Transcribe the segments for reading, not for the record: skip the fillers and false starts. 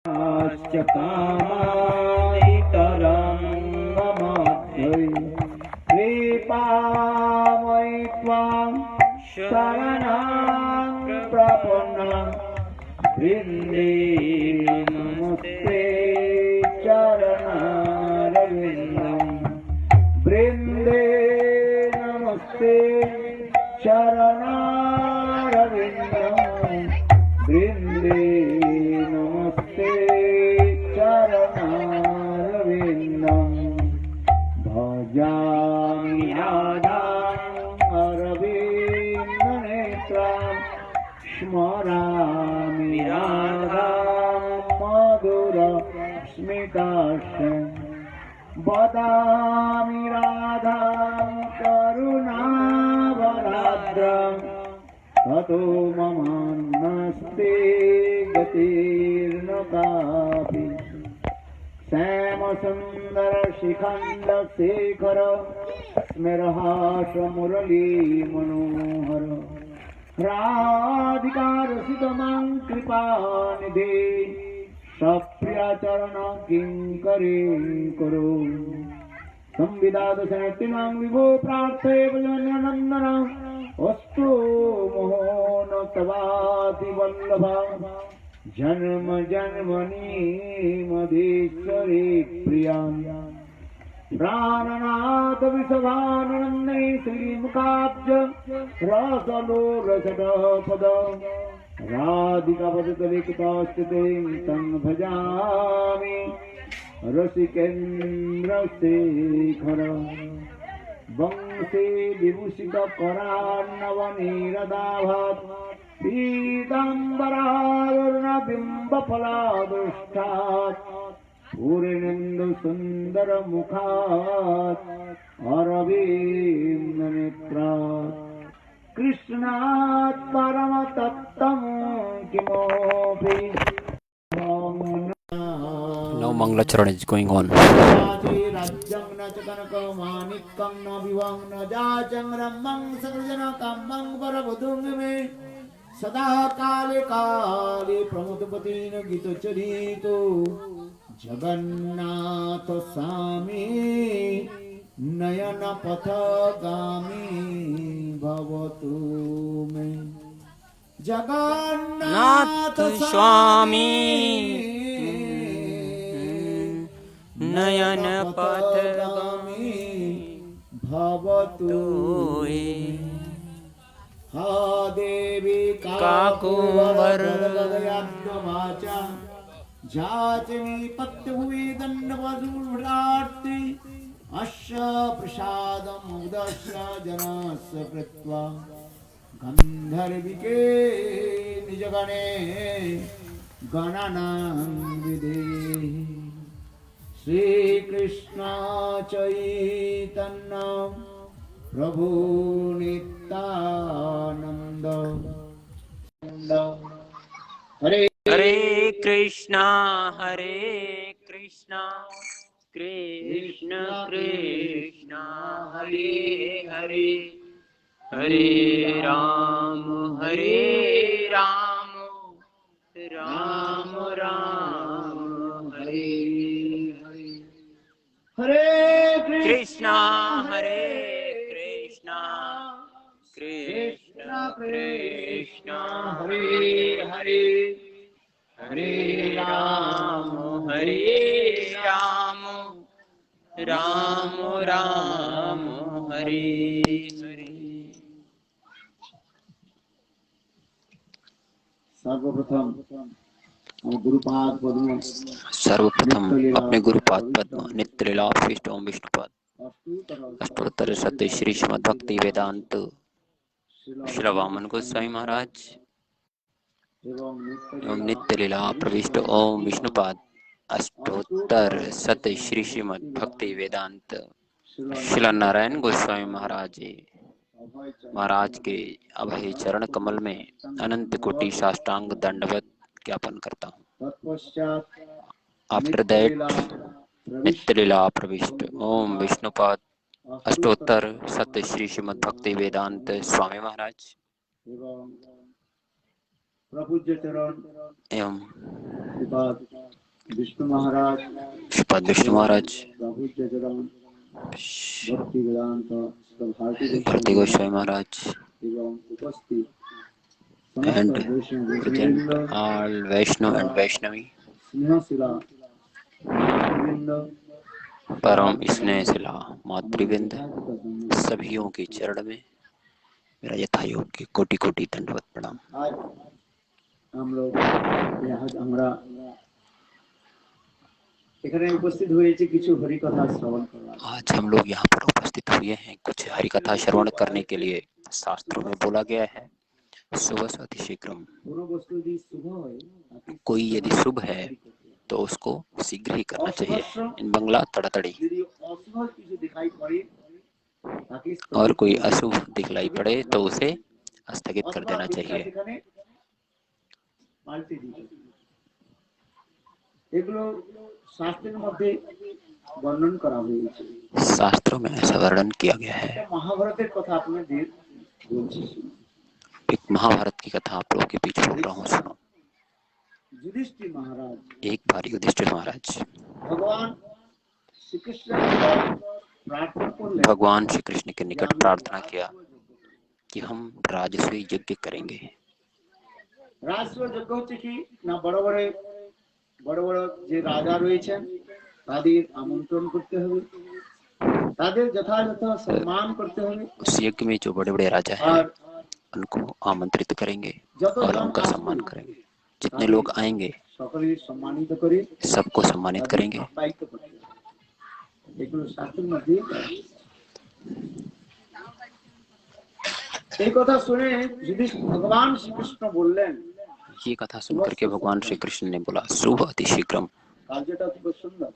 कामायितरङ्गमध्यै कृपामयि त्वां शरणं प्रपन्ना वृन्दे नमस्ते चरणारविन्दं वृन्दे नमस्ते चरणारविन्दं वृन्दे नमस्ते चरणारविन्दं भजामि राधाम् अरविन्दनेत्रां स्मरामि राधां मधुरस्मिताक्षं वदामि राधां करुणावराद्रां ततो ममान्नस्ते गतिर्न कापि श्यामसुन्दरशिखण्डशेखर स्मेरहास मुरलीमनोहर राधिकारसितमां कृपानिधे सप्रियचरण किङ्करीं कुरु संविदादशनतिनां विभो प्रार्थये बलवन्यनन्दन अस्तु मोहो न तवाति वल्लभा जन्म जन्मनि मधेश्वरी प्रिया प्राणनाथ विषभानन्दे श्रीमुखाब्ज रसलोलसटपद राधिकापदलिखितस्थितिं तं भजामि रसिकेन्द्रशेखर वंशे विभूषितकरान्नवनीरदाभात् पीताम्बरारुणबिम्बफलादृष्टात् पूर्णेन्दुसुन्दरमुखात् अरविन्दनेत्रात् कृष्णात् परमतत्त्वं किमपि Now Mangalacharan is going on. राज्यं न च कनकमाणिक्यं न विवं न जाचं रम्मं सकलजनकामं वरवधूं मे सदा काले काले प्रमुदपतिन गीतचरितो जगन्नाथ स्वामी नयन पथगामी भवतु मे जगन्नाथ स्वामी नयन पथगामी भवतु हा देवी काकुंवर काकुंवरदयाद्वाचा जाचमी पत्यभुवि दण्डवधूढार्ति अस्य प्रसादम् उदस्य जनस्य कृत्वा गन्धर्विके निजगणे गणनां विधेहि श्रीकृष्ण चैतन्य प्रभु नित्यानंद हरे हरे कृष्णा कृष्ण कृष्ण हरे हरे हरे राम राम राम हरे हरे कृष्णा कृष्ण कृष्ण हरे हरे हरे राम राम राम हरे हरे। सर्वप्रथम गुरुपाद सर्वप्रथम अपने गुरुपाद पद्म नित्य लीला विशिष्ट ओम विष्णुपाद अष्टोत्तर सत्य श्री श्रीमद् भक्ति वेदांत श्री वामन गोस्वामी महाराज एवं नित्य लीला प्रविष्ट ओम विष्णुपाद अष्टोत्तर सत्य श्री श्रीमद् भक्ति वेदांत श्री नारायण गोस्वामी महाराज के अभय चरण कमल में अनंत कोटि साष्टांग दंडवत ज्ञापन करता हूँ। आफ्टर दैट नित्य लीला प्रविष्ट ओम विष्णुपाद अष्टोत्तर सत्य श्री श्रीमद् भक्ति वेदांत स्वामी महाराज प्रपूज्य चरण एवं श्रीपाद विष्णु महाराज श्रीपाद विष्णु महाराज, प्रपूज्य चरण भक्ति वेदांत भारती भारती गोस्वामी महाराज, एवं उपस्थित and समस्त वैष्णव present all Vaishnav and Vaishnavi, स्नेहशिला मातृवृंद परम स्नेहशिला मातृवृंद, सभियों के चरण में मेरा यथायोग के कोटि कोटि दंडवत प्रणाम। आज हम लोग আমরা এখানে উপস্থিত হয়েছে কিছু হরিকথা শ্রবণ করার। आज हम लोग यहाँ पर उपस्थित हुए हैं कुछ हरिकथा श्रवण करने के लिए। शास्त्रों में बोला गया है सुबह अति शीघ्रम, कोई यदि शुभ है तो उसको शीघ्र ही करना चाहिए, इन बंगला तड़ातड़ी, और कोई अशुभ दिखलाई पड़े तो उसे स्थगित कर देना चाहिए। शास्त्रों में ऐसा वर्णन किया गया है। एक महाभारत की कथा आप लोगों के बीच बोल रहा हूँ, सुनो। युधिष्ठिर महाराज, एक बार युधिष्ठिर महाराज भगवान श्री कृष्ण के निकट प्रार्थना किया कि हम राजस्वी यज्ञ करेंगे। রাজস্ব যজ্ঞ হচ্ছে কি না, বড় বড় যে রাজা রয়েছেন তাদের আমন্ত্রণ করতে হবে, তাদের যথাযথ সম্মান করতে হবে। उस यज्ञ में जो बड़े बड़े राजा हैं उनको आमंत्रित करेंगे और उनका सम्मान करेंगे। जितने लोग आएंगे সকলের সম্মানিত করে सबको सम्मानित करेंगे। এগুলো শাস্ত্রের মধ্যে এই কথা শুনে যদি ভগবান শ্রীকৃষ্ণ বললেন, ये कथा सुनकर के भगवान श्री कृष्ण ने बोला शुभ अति शीघ्रम। কার্যটা খুব সুন্দর,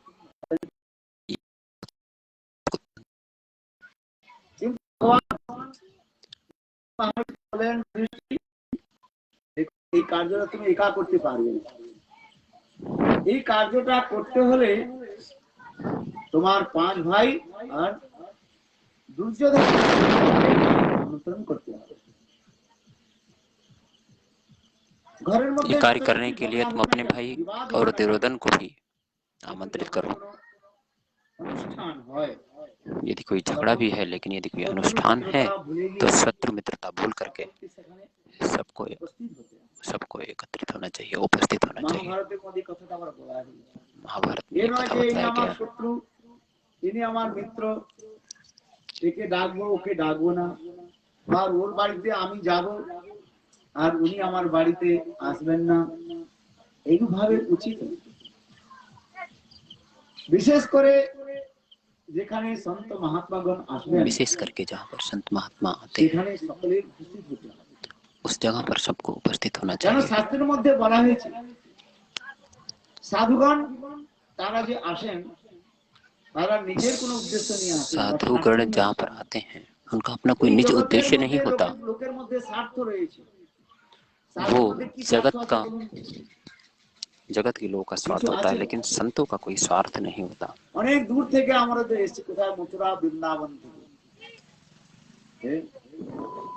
এই কার্যটা তুমি একা করতে পারবে না। এই কার্যটা করতে হলে তোমার 5 ভাই আর দুর্যোধন আমন্ত্রণ করতে হবে। ये कार्य करने के लिए तुम अपने भाई और दुर्योधन को भी आमंत्रित करो। अनुष्ठान है, यदि कोई झगड़ा भी है, लेकिन यदि कोई अनुष्ठान है तो शत्रु मित्रता भूल करके सबको एकत्रित होना चाहिए, उपस्थित होना चाहिए। महाभारत में कथा बताया गया। তিনি আমার মিত্র, একে ডাকবো ওকে ডাকবো না, আর ওর বাড়িতে আমি যাব আর উনি আমার বাড়িতে আসবেন না, এইভাবে উচিত। বিশেষ করে যেখানে সন্ত মহাত্মাগণ আসবেন, विशेष करके जहाँ पर संत महात्मा आते সেখানে সকলের উপস্থিত হতে হবে। उस जगह पर सबको उपस्थित होना যেন चाहिए। শাস্ত্রের মধ্যে বলা হয়েছে সাধুগণ তারা যে আসেন তারা নিজের কোনো উদ্দেশ্য নিয়ে আসেন। साधुगण जहाँ पर आते हैं उनका अपना कोई निज उद्देश्य नहीं होता। লোকের মধ্যে স্বার্থ রয়েছে, वो जगत के लोगों का स्वार्थ होता है, लेकिन संतों का कोई स्वार्थ नहीं होता। অনেক দূর থেকে আমরা তো এসেছি, কোথায় মথুরা বৃন্দাবন থেকে।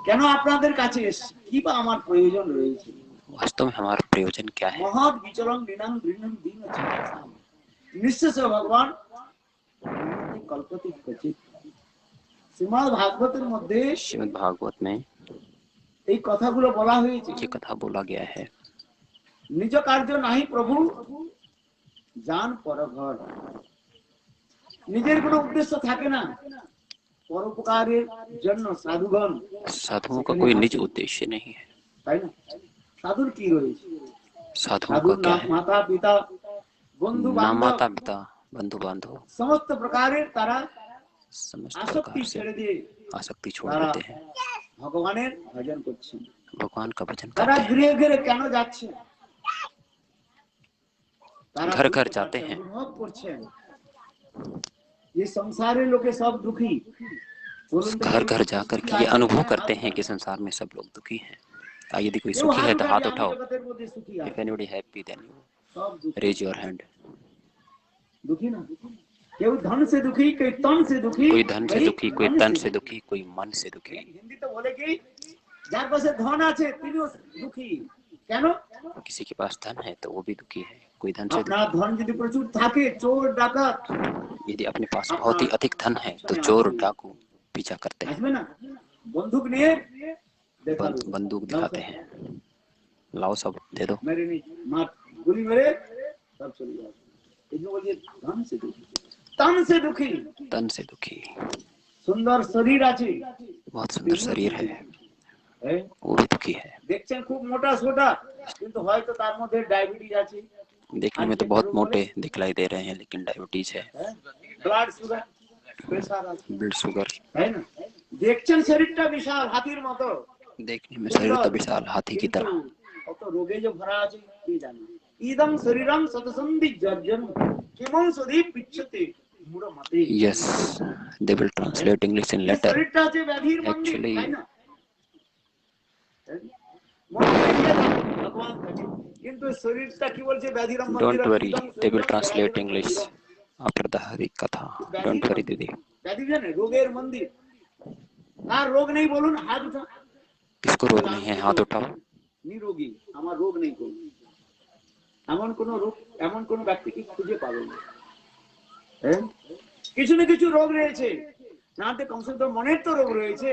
কেন আপনাদের কাছে এসেছি, কি বা আমার প্রয়োজন রয়েছে? वास्तव में हमारा प्रयोजन क्या है? মহৎ বিচরণ দিনাং দৃঢ়ং দিন আছে নিশ্চয় ভগবান কল্পতি কচিত। শ্রীমদ্ ভাগবতের মধ্যে श्रीमद् भागवत में এই কথাগুলো বলা হয়েছে। ये कथा बोला गया है, নিজ কার্য নাহি প্রভু জান পরঘর। নিজের কোনো উদ্দেশ্য থাকে না, পরোপকারের জন্য সাধুগণ। साधुओं का कोई निज उद्देश्य नहीं है। তাই না? সাধুর কি রয়েছে? साधुओं का সাধুর क्या না है? মাতা পিতা বন্ধু ना বান্ধব माता पिता बंधु बांधव সমস্ত প্রকারের তারা समस्त আসক্তি प्रकार से ছেড়ে দিয়ে आसक्ति छोड़ তারা देते हैं, ভগবানের ভজন করছেন। भगवान का भजन তারা करते গৃহে গৃহে কেন যাচ্ছে? তারা घर घर जाते हैं। অনুভব করছেন ये संसारी लोग सब दुखी। घर घर जाकर के ये अनुभव करते हैं कि संसार में सब लोग दुखी हैं। यदि कोई सुखी है तो हाथ उठाओ। If anybody happy then raise your hand. दुखी ना, केहू धन से दुखी, कोई तन से दुखी, कोई धन से दुखी, कोई तन से दुखी, कोई मन से दुखी। हिंदी तो बोले कि যার কাছে ধন আছে তিনিও দুঃখী, কেন? किसी के पास धन है तो वो भी दुखी है, कोई धन से আপনার ধন যদি প্রচুর থাকে, চোর ডাকাত यदि अपने पास बहुत ही अधिक धन है तो चोर डाकू पीछा करते हैं, আসবে না, বন্দুক নিয়ে দেখাবে, बंदूक দাও दिखाते সব, हैं, लाओ सब दे दो, মেরে নি মার, গুলি মেরে সব চলে যাবে। এই জন্য বলছে ধন সে দুঃখী, তন সে দুঃখী। तन से दुखी। সুন্দর শরীর আছে, बहुत सुंदर शरीर है, হ্যাঁ, वो भी दुखी है। দেখছেন খুব মোটা সোটা, কিন্তু হয়তো তার মধ্যে ডায়াবেটিস আছে, देखने में तो बहुत मोटे दिखलाई दे रहे हैं लेकिन डायबिटीज है, ব্লাড সুগার, প্রেসার আছে, ब्लड शुगर। তাই না? দেখছেন শরীরটা বিশাল হাতির মতো, देखने में शरीर तो विशाल हाथी की কিন্তু तरह, কত রোগে যে ভরা আছে কে জানে। ইদং শরীরং শতসন্ধি জর্জন কিমং সদি পিচ্ছতে মুড়ো মতে। yes, they will translate English in এই letter, শরীরটা আছে ব্যাধির মন্দির, actually তাই না? মন বেরিয়ে যাবে ভগবান থেকে, কিন্তু শরীরটা কি বলছে? ব্যাধির মন্দির। don't worry, they will translate English after the Hari Katha, don't worry didi। ব্যাধি জানে রোগের মন্দির, তার রোগ নেই বলুন, হাত উঠা। किसको रोग नहीं है, हाथ उठाओ। নিরোগী, আমার রোগ নেই কোন, এমন কোন রোগ, এমন কোন ব্যক্তিকে খুঁজে পাবেন না। হ্যাঁ, কিছু না কিছু রোগ রয়েছে, না তো কমসে কম মনের তো রোগ রয়েছে,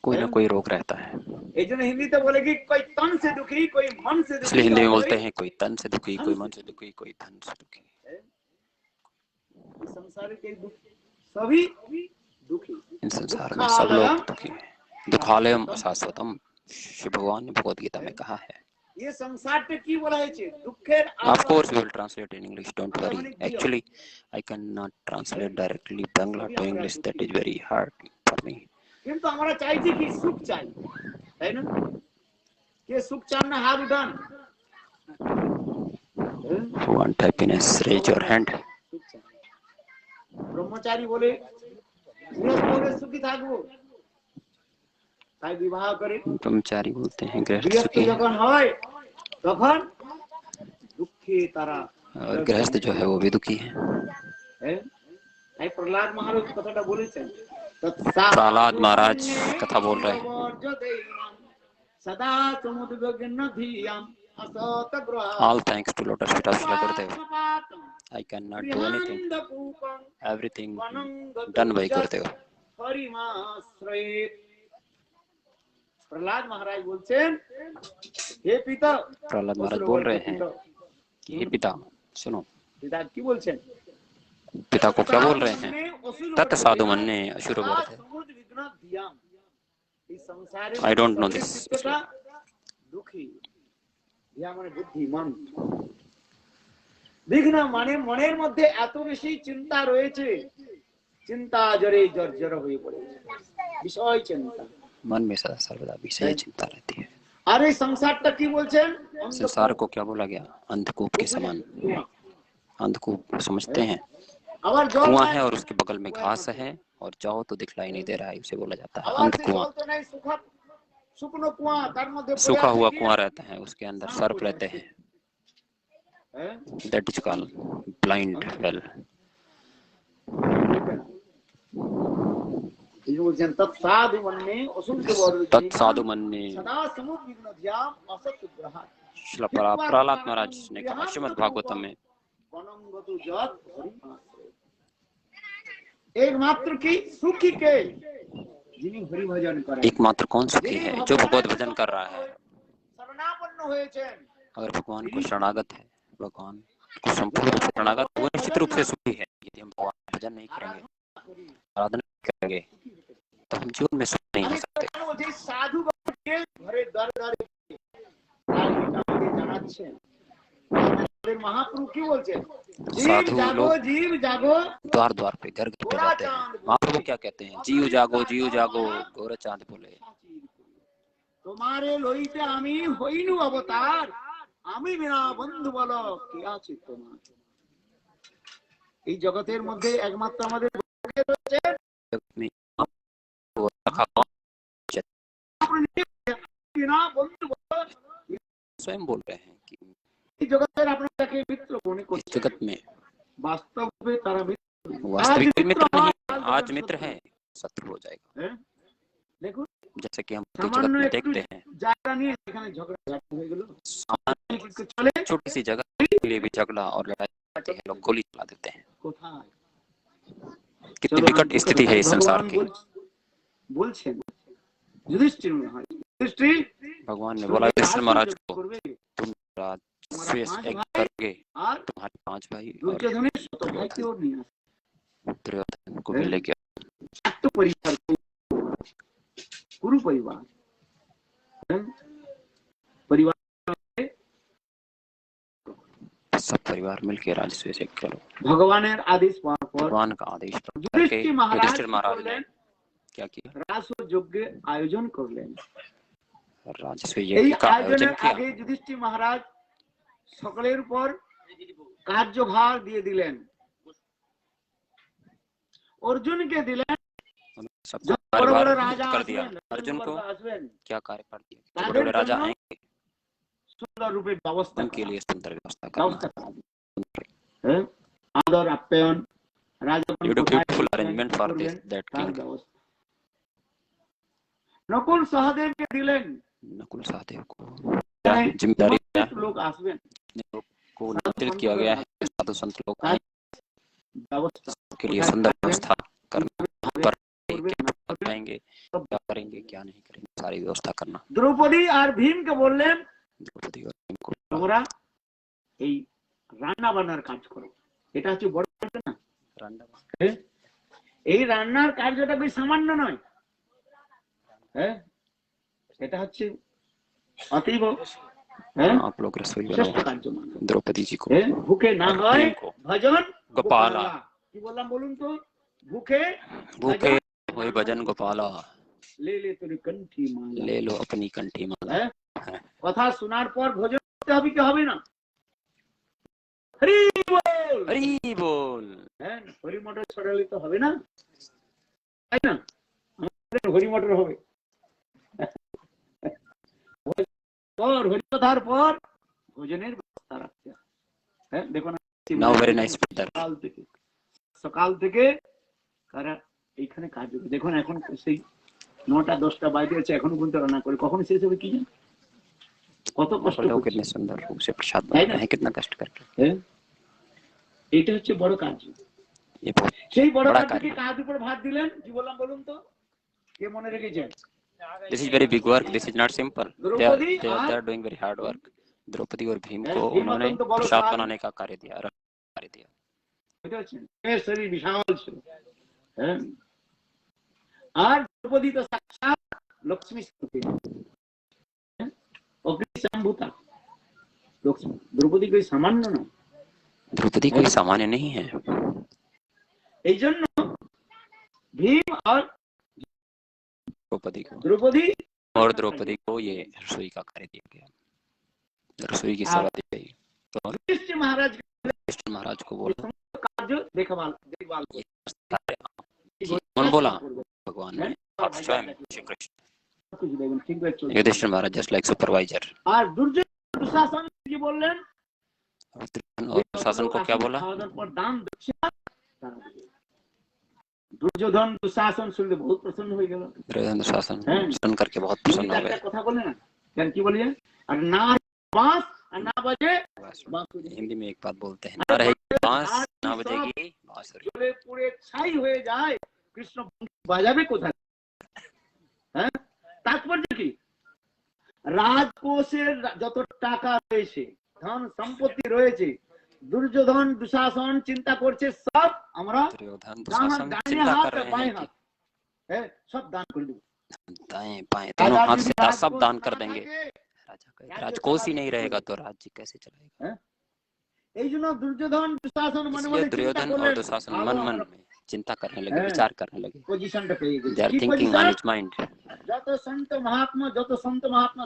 कोई ना कोई रोग रहता है, এই জন্য হিন্দিতে বলে কি कोई तन से दुखी, कोई मन से दुखी। इसलिए हिंदी में बोलते हैं कोई तन से दुखी, कोई मन से दुखी, कोई धन से दुखी। संसार के दुख सभी दुखी, इन संसार में सब लोग दुखी हैं। दुखालयम अशाश्वतम, शिव भगवान ने भगवद गीता में कहा है। ये संसारটা কি বলা হয়েছে? দুঃখের Of course we will translate in English, don't worry, actually I cannot translate directly Bangla to English, that is very hard for me, কিন্তু আমরা চাইছি কি? সুখ চাই, তাই না? কে সুখ চান না? হাত উঠান। who want happiness raise your hand। ব্রহ্মচারী বলে গৃহস্থ বলে সুখী থাকবো, তাই বিবাহ করে। ब्रह्मचारी बोलते हैं गृहस्थ গৃহস্থ सुखी है, যখন হয় তখন দুঃখে তারা, और गृहस्थ जो है वो भी दुखी है। তাই প্রহ্লাদ মহারাজ কথাটা বলেছেন, प्रहलाद महाराज कथा बोल रहे हैं, सदा समुद्रग्न धियाम असत ग्रह all thanks to Lotus feet of Srila Gurudev, I cannot do anything, everything done by Gurudev। Prahlad महाराज बोलছেন, हे पिता, प्रहलाद महाराज बोल रहे हैं कि हे पिता सुनो। पिता की बोलছেন? पिता को क्या बोल रहे हैं? तत् साधु मन्ने अशुर वर्त। I don't know this। दुखी ইয়া মানে বুদ্ধিমান। বিঘ্ন মানে মনের মধ্যে এত বেশি চিন্তা রয়েছে, চিন্তা জরে জর্জর হয়ে পড়েছে, বিষয় চিন্তা, मन में सदा सर्वदा विषय चिंता रहती है। আর এই সংসারটা কি বলছেন? संसार को क्या बोला गया? अंधकूप के समान। अंधकूप समझते हैं আবার জল कुआं है और उसके बगल में घास है और जाओ तो दिखलाई नहीं दे रहा है, उसे बोला जाता है अंधकुआं। শুকনো কুয়া, তার মধ্যে सूखा हुआ कुआं रहता है, उसके अंदर सर्प रहते हैं, that is called blind well। तत्साधु मन्ने सदा समुद्विग्न ध्यान असत ग्रह। श्रील प्रहलाद महाराज ने कहा श्रीमद् भागवतम में, एकमात्र की सुखी के जिन्हें हरि भजन करें, एकमात्र कौन सुखी है? जो भगवत भजन कर रहा है। शरणापन्न हुएছেন, अगर भगवान को शरणागत है, भगवान को संपूर्ण रूप से शरणागत, वो निश्चित रूप से सुखी है। यदि हम भगवान का भजन नहीं करेंगे, आराधना नहीं करेंगे, तो हम जीवन में सुख नहीं हो सकते। साधु के घरे दर दर জানাচ্ছেন, महाप्रभु की बोलছেন? साधु लोग जीव जागो द्वार द्वार पे घर घर पे जाते हैं। महाप्रभु क्या कहते हैं? जीव जागो गोरा चांद बोले। तुम्हारे লইতে আমি হইনু অবতার, আমি বিনা বন্ধু বলো কে আছে তোমার। এই জগতের মধ্যে একমাত্র আমাদের বিনা বন্ধু स्वयं बोल रहे हैं कि জগতের আপনাকে মিত্র মনে করছে, जगत में वास्तव में तारा वास्तविक मित्र नहीं, आज मित्र है शत्रु हो जाएगा। देखो जैसे कि हम जगत में देखते हैं জায়গা নিয়ে সেখানে ঝগড়া হয়ে গেল। सामान्य চলে छोटी सी जगह के लिए भी झगड़ा और लड़ाई करते हैं, लोग गोली चला देते हैं। কোথায়? कितनी विकट स्थिति है इस संसार की। বলছেন যুধিষ্ঠির মহারাজ, যুধিষ্ঠির भगवान ने बोला युधिष्ठिर महाराज को, করবে तुम राजस्व यज्ञ करोगे, আর तुम्हारे 5 भाई और দুর্যোধনের শত ভাইকে ওর নিয়ে আসবে। दुर्योधन को भी लेके ছোট্ট পরিবার, কুরু পরিবার, পরিবার सब परिवार मिलकर राजस्व यज्ञ करो। ভগবানের আদেশ পাওয়ার পর भगवान का आदेश करके যুধিষ্ঠির মহারাজ युधिष्ठिर महाराज ने क्या किया, রাজস্ব যজ্ঞের আয়োজন করলেন। राजस्व এই यज्ञ का आयोजन আয়োজনের किया। আগে যুধিষ্ঠির মহারাজ সকলের উপর কার্যভার দিয়ে দিলেন। অর্জুনকে দিলেন, सबको বড় বড় कार्यभार রাজা कर दिया। আসবেন, अर्जुन को আসবেন, क्या कार्य कर दिया, তাদের बड़े बड़े राजा জন্য आएंगे, সুন্দর রূপে ব্যবস্থা उनके लिए सुंदर व्यवस्था ব্যবস্থা करना। করা। হ্যাঁ, আদর আপ্যায়ন, রাজাগণ You do কোথায় beautiful থাকবেন, arrangement for this করবেন, that তার king। ব্যবস্থা। নকুল সহদেবকে দিলেন, नकुल सहदेव को क्या जिम्मेदारी क्या লোক আসবেন, को नामित किया गया है, साधु संत लोग आए ব্যবস্থা के लिए सुंदर व्यवस्था करना, पर क्या पाएंगे, क्या करेंगे, क्या नहीं करेंगे, सारी व्यवस्था करना। দ্রৌপদী আর ভীমকে বললেন, द्रौपदी और भीम को তোমরা এই রান্না বান্নার কাজ করো। এটা হচ্ছে বড় কাজ না? হ্যাঁ? এই রান্নার কার্যটা বেশ সামান্য নয়। হ্যাঁ, এটা হচ্ছে অতীব आप लोग रसोई শ্রেষ্ঠ बनाओ। কার্য মানো। द्रौपदी जी को হ্যাঁ, ভুখে না হয় ভীম को ভজন গোপালা। কি বললাম বলুন তো? ভুখে भूखे हुए भजन गोपाला, লে লে তোর কণ্ঠী মালা। ले लो अपनी कंठी माला। হ্যাঁ, কথা শোনার পর ভজন করতে হবে কি হবে না? হরি বল, हरी बोल। হ্যাঁ, হরি মটর ছড়ালে তো হবে না, তাই না? আমাদের হরি মটর হবে। পর হরি কথার পর ভোজনের ব্যবস্থা রাখতে হবে। হ্যাঁ, দেখুন Now very nice brother। সকাল থেকে কারা এইখানে কাজ হবে। দেখুন এখন সেই 9টা 10টা বাজে আছে, এখনো পর্যন্ত রান্না করে, কখন শেষ হবে কি জানি, কত কষ্ট लोग করছে। कितने सुंदर रूप से प्रसाद बनाते हैं, कितना कष्ट करके। হ্যাঁ, এটা হচ্ছে বড় কাজ। ये बहुत সেই বড় বড় কাজকে কাজ। কাজ উপর ভাত দিলেন, কি বললাম বলুন তো? কে মনে রেখেছেন? This is very big work, this is not simple। Draupadi they और are doing very hard work। Draupadi और भीम को भीम उन्होंने अत्यंत बड़ो प्रसाद साधु। बनाने का कार्य दिया, कार्य दिया। বুঝতে পারছেন? এর শরীর বিশাল ছিল। হ্যাঁ, আর দ্রৌপদী তো সাক্ষাৎ লক্ষ্মী স্বরূপী। হ্যাঁ, অগ্নিসম্ভূতা লক্ষ্মী। দ্রৌপদী कोई সামান্য না। द्रौपदी कोई सामान्य नहीं है। এই জন্য ভীম আর द्रौपदी को द्रौपदी को ये रसोई का कार्य दिया गया, रसोई की सेवा दी गई। तो युधिष्ठिर महाराज युधिष्ठिर महाराज को बोला, कार्य देखभाल कौन बोला? भगवान ने, आप स्वयं श्री कृष्ण। युधिष्ठिर महाराज जस्ट लाइक सुपरवाइजर। আর দুর্যোধন কি বললেন? और शासन को क्या बोला? দান দক্ষিণা। দুর্যোধন দুঃশাসন শুনলে বহুত প্রসন্ন হয়ে গেল। दुर्योधन शासन सुन करके बहुत प्रसन्न हो गए। কথা বলে না কেন, কি বলিए? আর না বাঁশ আর না বাজে বাঁশুরি। हिंदी में एक बात बोलते हैं, ना रहेगी बांस ना बजेगी बांसुरी। জ্বলে পুড়ে ছাই হয়ে যায়, কৃষ্ণ বাজাবে কোথায়? হ্যাঁ, তাৎপর্য কি? রাজকোষের যত টাকা রয়েছে, ধন সম্পত্তি রয়েছে, দুর্যোধন দুঃশাসন চিন্তা করছে সব আমরা दुर्योधन दुशासन दाहिने चिंता हाथ कर रहे बाएं हैं हाथ है सब दान कर दो। दाएं बाएं दोनों हाथ से सब दान कर देंगे। राजा का राजकोष ही नहीं रहेगा तो राज्य कैसे चलेगा? এই জন্য দুর্যোধন দুঃশাসন মনে इसलिए মনে চিন্তা दुर्योधन और করলেন, दुशासन मन मन में चिंता करने लगे, हैं। विचार करने लगे। পজিশনটা পেয়ে They গেছে। are কি thinking position? on his mind। যত সন্ত মহাত্মা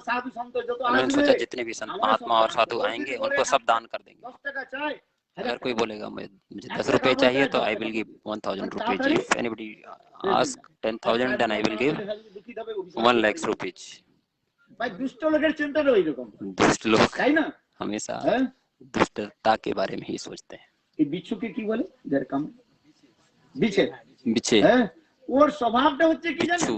সাধু সন্ত যত उन्होंने আসবে, सोचा जितने भी संत महात्मा और साधु आएंगे उनको सब दान कर देंगे। 10 টাকা চাই, अगर कोई बोलेगा मुझे 10 रुपए चाहिए तो I will give 1000 rupees. If anybody ask 10,000 then I will give 1 laख रुपीज। ভাই দুষ্ট লোকের চিন্তাটা ওইরকম, दुष्ट लोग তাই না? हमेशा হ্যাঁ, दुष्टता के बारे में ही सोचते हैं। এই বিচ্ছুকে কি বলে? যার কাম বিছে। बिछे হ্যাঁ, ওর স্বভাবটা হচ্ছে কি জানেন? भिक्षु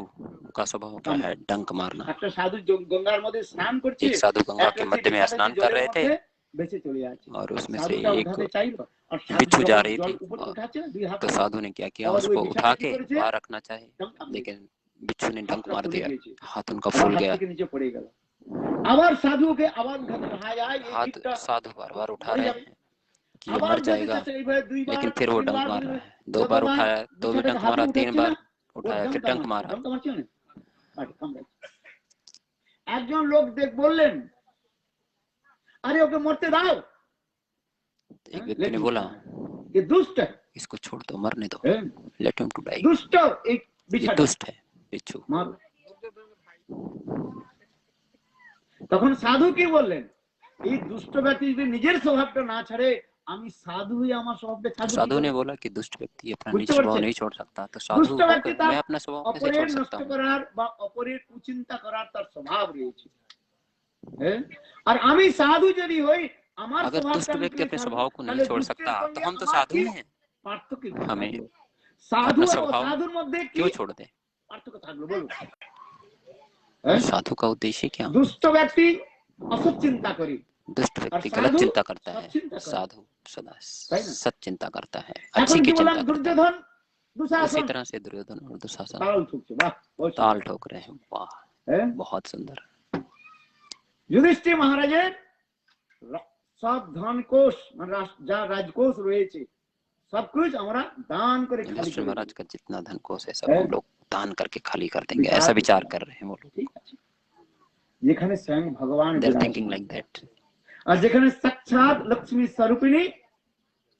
का स्वभाव होता है डंक मारना। একটা সাধু গঙ্গার মধ্যে স্নান করছে, एक साधु गंगा একটা के मध्य में বিছানাতে स्नान कर জলের रहे थे মধ্যে বেঁচে চলে যাচ্ছে। और उसमें से সাধুটা एक উঠাতে চাইলো, আর সাধু बिच्छू जा যখন रही জল थी উপর और উঠাচ্ছে না দুই হাত तो साधु ने क्या किया, और उसको ওই उठा বিছানা কি के করেছে, बाहर रखना चाहे, ডঙ্কা মেরেছে, लेकिन बिच्छू ने डंक হাতটা मार ফুলে दिया, গিয়েছে, हाथ उनका আবার फूल হাত गया। থেকে নিচে পড়ে গেল। আবার সাধু ওকে আবার উঠাতে, হ্যাঁ যায় এই हाथ জীবটা साधु बार बार उठा মরে रहे যাবে। हैं कि ये আবার मर যেতে जाएगा, চাচ্ছে, এইভাবে দুইবার लेकिन फिर वो डंक তিনবার मार ধরে रहा है। दो बार যতবার उठाया तो भी বিছানাটাকে डंक হাতে मारा, 3 উঠাচ্ছে बार না, ও उठाया फिर डंक मारा। ডঙ্কা মারছে না, আরে কামড়াচ্ছে। একজন লোক বললেন, আরে ওকে মরতে দাও। एक व्यक्ति ने बोला, ये दुष्ट है, इसको छोड़ दो, मरने दो, हैं? लेट हिम टू डाई, दुष्ट एक ये बिछाना दुष्ट है बिच्छू। मारो। তখন সাধু কি বললেন, এই দুষ্ট ব্যক্তি যদি নিজের স্বভাবটা না ছাড়ে, আমি সাধু হয়ে আমার স্বভাবটা तो ছাড়বো কি साधु করে? ने बोला कि दुष्ट व्यक्ति अपना निज বুঝতে स्वभाव পারছেন? नहीं छोड़ सकता, तो साधु দুষ্ট ব্যক্তি होकर তার मैं अपना स्वभाव कैसे অপরের छोड़ सकता নষ্ট हूँ। করার বা অপরের কুচিন্তা করার তার স্বভাব রয়েছে, হ্যাঁ? আর আমি সাধু যদি হই, আমার अगर दुष्ट স্বভাবটা আমি व्यक्ति কি अपने ছাড়বো? स्वभाव को नहीं তাহলে छोड़ দুষ্টের सकता সঙ্গে तो हम तो আমার साधु কি ही हैं, পার্থক্য কি हमें থাকলো? সাধু अपना আর स्वभाव অসাধুর মধ্যে কি क्यों छोड़ दे। পার্থক্য থাকলো বলুন? হ্যাঁ? साधु का उद्देश्य क्या? দুষ্ট ব্যক্তি অসৎ চিন্তা করে, दुष्ट और व्यक्ति साधु गलत चिंता करता सत है, चिंता करे, साधु सदा তাই না? सच चिंता करता है, এখন अच्छी কি की বললাম, चिंता करता है। দুর্যোধন उसी দুঃশাসন तरह से दुर्योधन और दुशासन তাল ঠুকছে, বাহ বহুত ताल সুন্দর, ठोक रहे हैं, वाह হ্যাঁ? बहुत सुंदर। যুধিষ্ঠির মহারাজের সব ধন কোষ মানে যা রাজকোষ রয়েছে সবকিছু আমরা দান করে খালি युधिष्ठिर করে महाराज দেব। का जितना धन कोष है सब हैं? हम लोग दान करके खाली कर देंगे, विचार ऐसा विचार विचार। कर रहे हैं वो लोग। ঠিক আছে, যেখানে স্বয়ং ভগবান They are thinking বিরাজমান, like that। আর যেখানে সাক্ষাৎ লক্ষ্মী স্বরূপিणी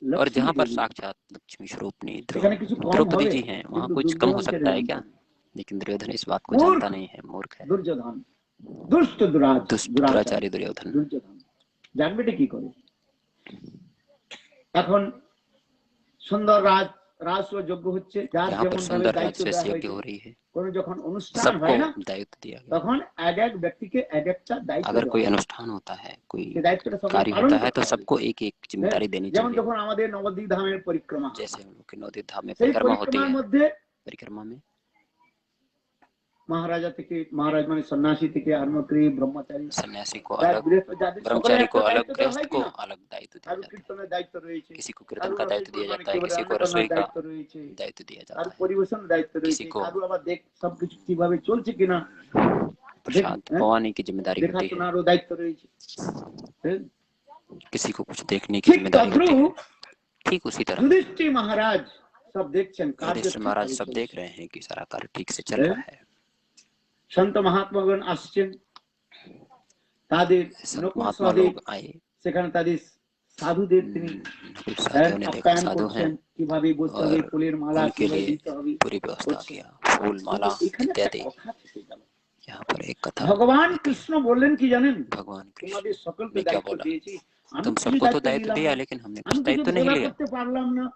और लक्ष्मी जहाँ पर देवी, साक्षात लक्ष्मी स्वरूपनी সেখানে কিছু কম द्रौपदी হবে, जी हैं, वहाँ কিন্তু कुछ कम हो দুর্যোধনকে सकता है জানতে क्या? হবে। लेकिन दुर्योधन इस बात को मूर्ख जानता नहीं है, मूर्ख है, দুর্যোধন, দুষ্ট দুরাজ दुष्ट দুরাচারী दुराचारी दुर्योधन। দুর্যোধন জানবে এটা কি করে? এখন সুন্দর রাজস্ব যোগ্য হচ্ছে, যার यहाँ पर যেমন ভাবে सुंदर দায়িত্ব राजस्व দেওয়া यज्ञ হয়েছে, हो रही है, কোন যখন অনুষ্ঠান सबको হয় না दायित्व दिया गया। তখন এক এক ব্যক্তিকে এক একটা দায়িত্ব अगर দেওয়া कोई হয়, अनुष्ठान होता है, कोई সেই দায়িত্বটা সবাই कार्य পালন होता है, করতে तो হবে। सबको एक एक जिम्मेदारी देनी যেমন चाहिए। যখন আমাদের নবদ্বীপ ধামের পরিক্রমা হয়, जैसे हम लोग की नवदीप धाम में সেই परिक्रमा होती পরিক্রমার है, মধ্যে परिक्रमा में মহারাজা থেকে, মহারাজ মানে সন্ন্যাসী থেকে আরম্ভ করে ব্রহ্মচারী, सन्यासी को তার अलग, গৃহস্থ যাদের সকলের ब्रह्मचारी को একটা अलग, দায়িত্ব দেওয়া হয় गृहस्थ को কিনা? अलग दायित्व दिया কারো जाता है। কীর্তনের দায়িত্ব রয়েছে, किसी को कीर्तन কারো का दायित्व রসই दिया মানে जाता है, কি বলে किसी को রান্না रसोई বান্নার का দায়িত্ব রয়েছে, दायित्व दिया আর जाता है, পরিবেশনের দায়িত্ব রয়েছে, किसी को কারো আবার সবকিছু কিভাবে চলছে কিনা प्रसाद হ্যাঁ? पवाने की जिम्मेदारी होती है, দেখাশোনারও দায়িত্ব রয়েছে, হ্যাঁ? किसी को कुछ देखने की ঠিক जिम्मेदारी होती তদ্রূপ है। ठीक उसी तरह যুধিষ্ঠির মহারাজ সব দেখছেন, কার্য युधिष्ठिर ঠিক महाराज করে सब চলছে। देख रहे हैं कि सारा कार्य ठीक से चल हैं? रहा है। সন্ত মহাত্মাগণ আসছেন, তাদের सब নকুল महात्मा সহদেব लोग आए, সেখানে তাদের সাধুদের তিনি नकुल साहब ने देखा আপ্যায়ন साधु করছেন, हैं কিভাবে বসতে হবে, और ফুলের মালা उनके কিভাবে लिए দিতে হবে पूरी व्यवस्था করছেন। किया, फूल माला কিন্তু এখানে একটা इत्यादि। কথা থেকে গেল, यहाँ पर एक कथा, ভগবান কৃষ্ণ বললেন কি জানেন, भगवान कृष्ण তোমাদের সকলকে ने क्या দায়িত্ব बोला, দিয়েছি, আমি तुम কিছু सबको तो দায়িত্ব दायित्व দিলাম दिया, না, लेकिन हमने আমি कुछ কিছু दायित्व नहीं সেবা लिया। করতে পারলাম না।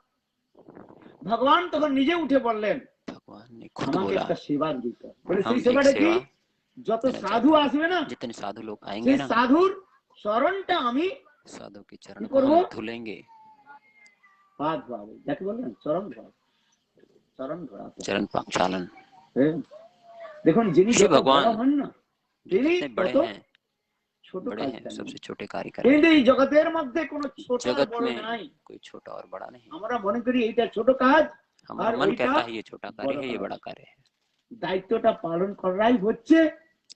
ভগবান তখন নিজে উঠে বললেন, भगवान ने खुद আমাকে बोला, একটা সেবা দিতে হবে। বলে हम সেই एक সেবাটা কি? सेवा যত देना সাধু चाहते আসবে না, हैं, जितने साधु लोग आएंगे সেই ना, সাধুর চরণটা আমি साधु के चरण কি को করবো? हम धुलेंगे, পা ধোয়াবো, যাকে বললেন চরণ ধোয়া, চরণ ধোয়াতে। चरण प्रक्षालन। হ্যাঁ? দেখুন যিনি श्री যত भगवान বড় হন না, তিনি जितने बड़े তত हैं, ছোট बड़े কাজ हैं, করেন। सबसे छोटे कार्य कर কিন্তু रहे এই हैं। জগতের মধ্যে কোনো ছোট আর जगत বড় में নাই। कोई छोटा और बड़ा नहीं, আমরা মনে করি এইটা ছোট কাজ, हमारा আর मन ওইটা कहता है ये छोटा कार्य বড় है, ये কাজ। बड़ा कार्य है। দায়িত্বটা পালন করাই হচ্ছে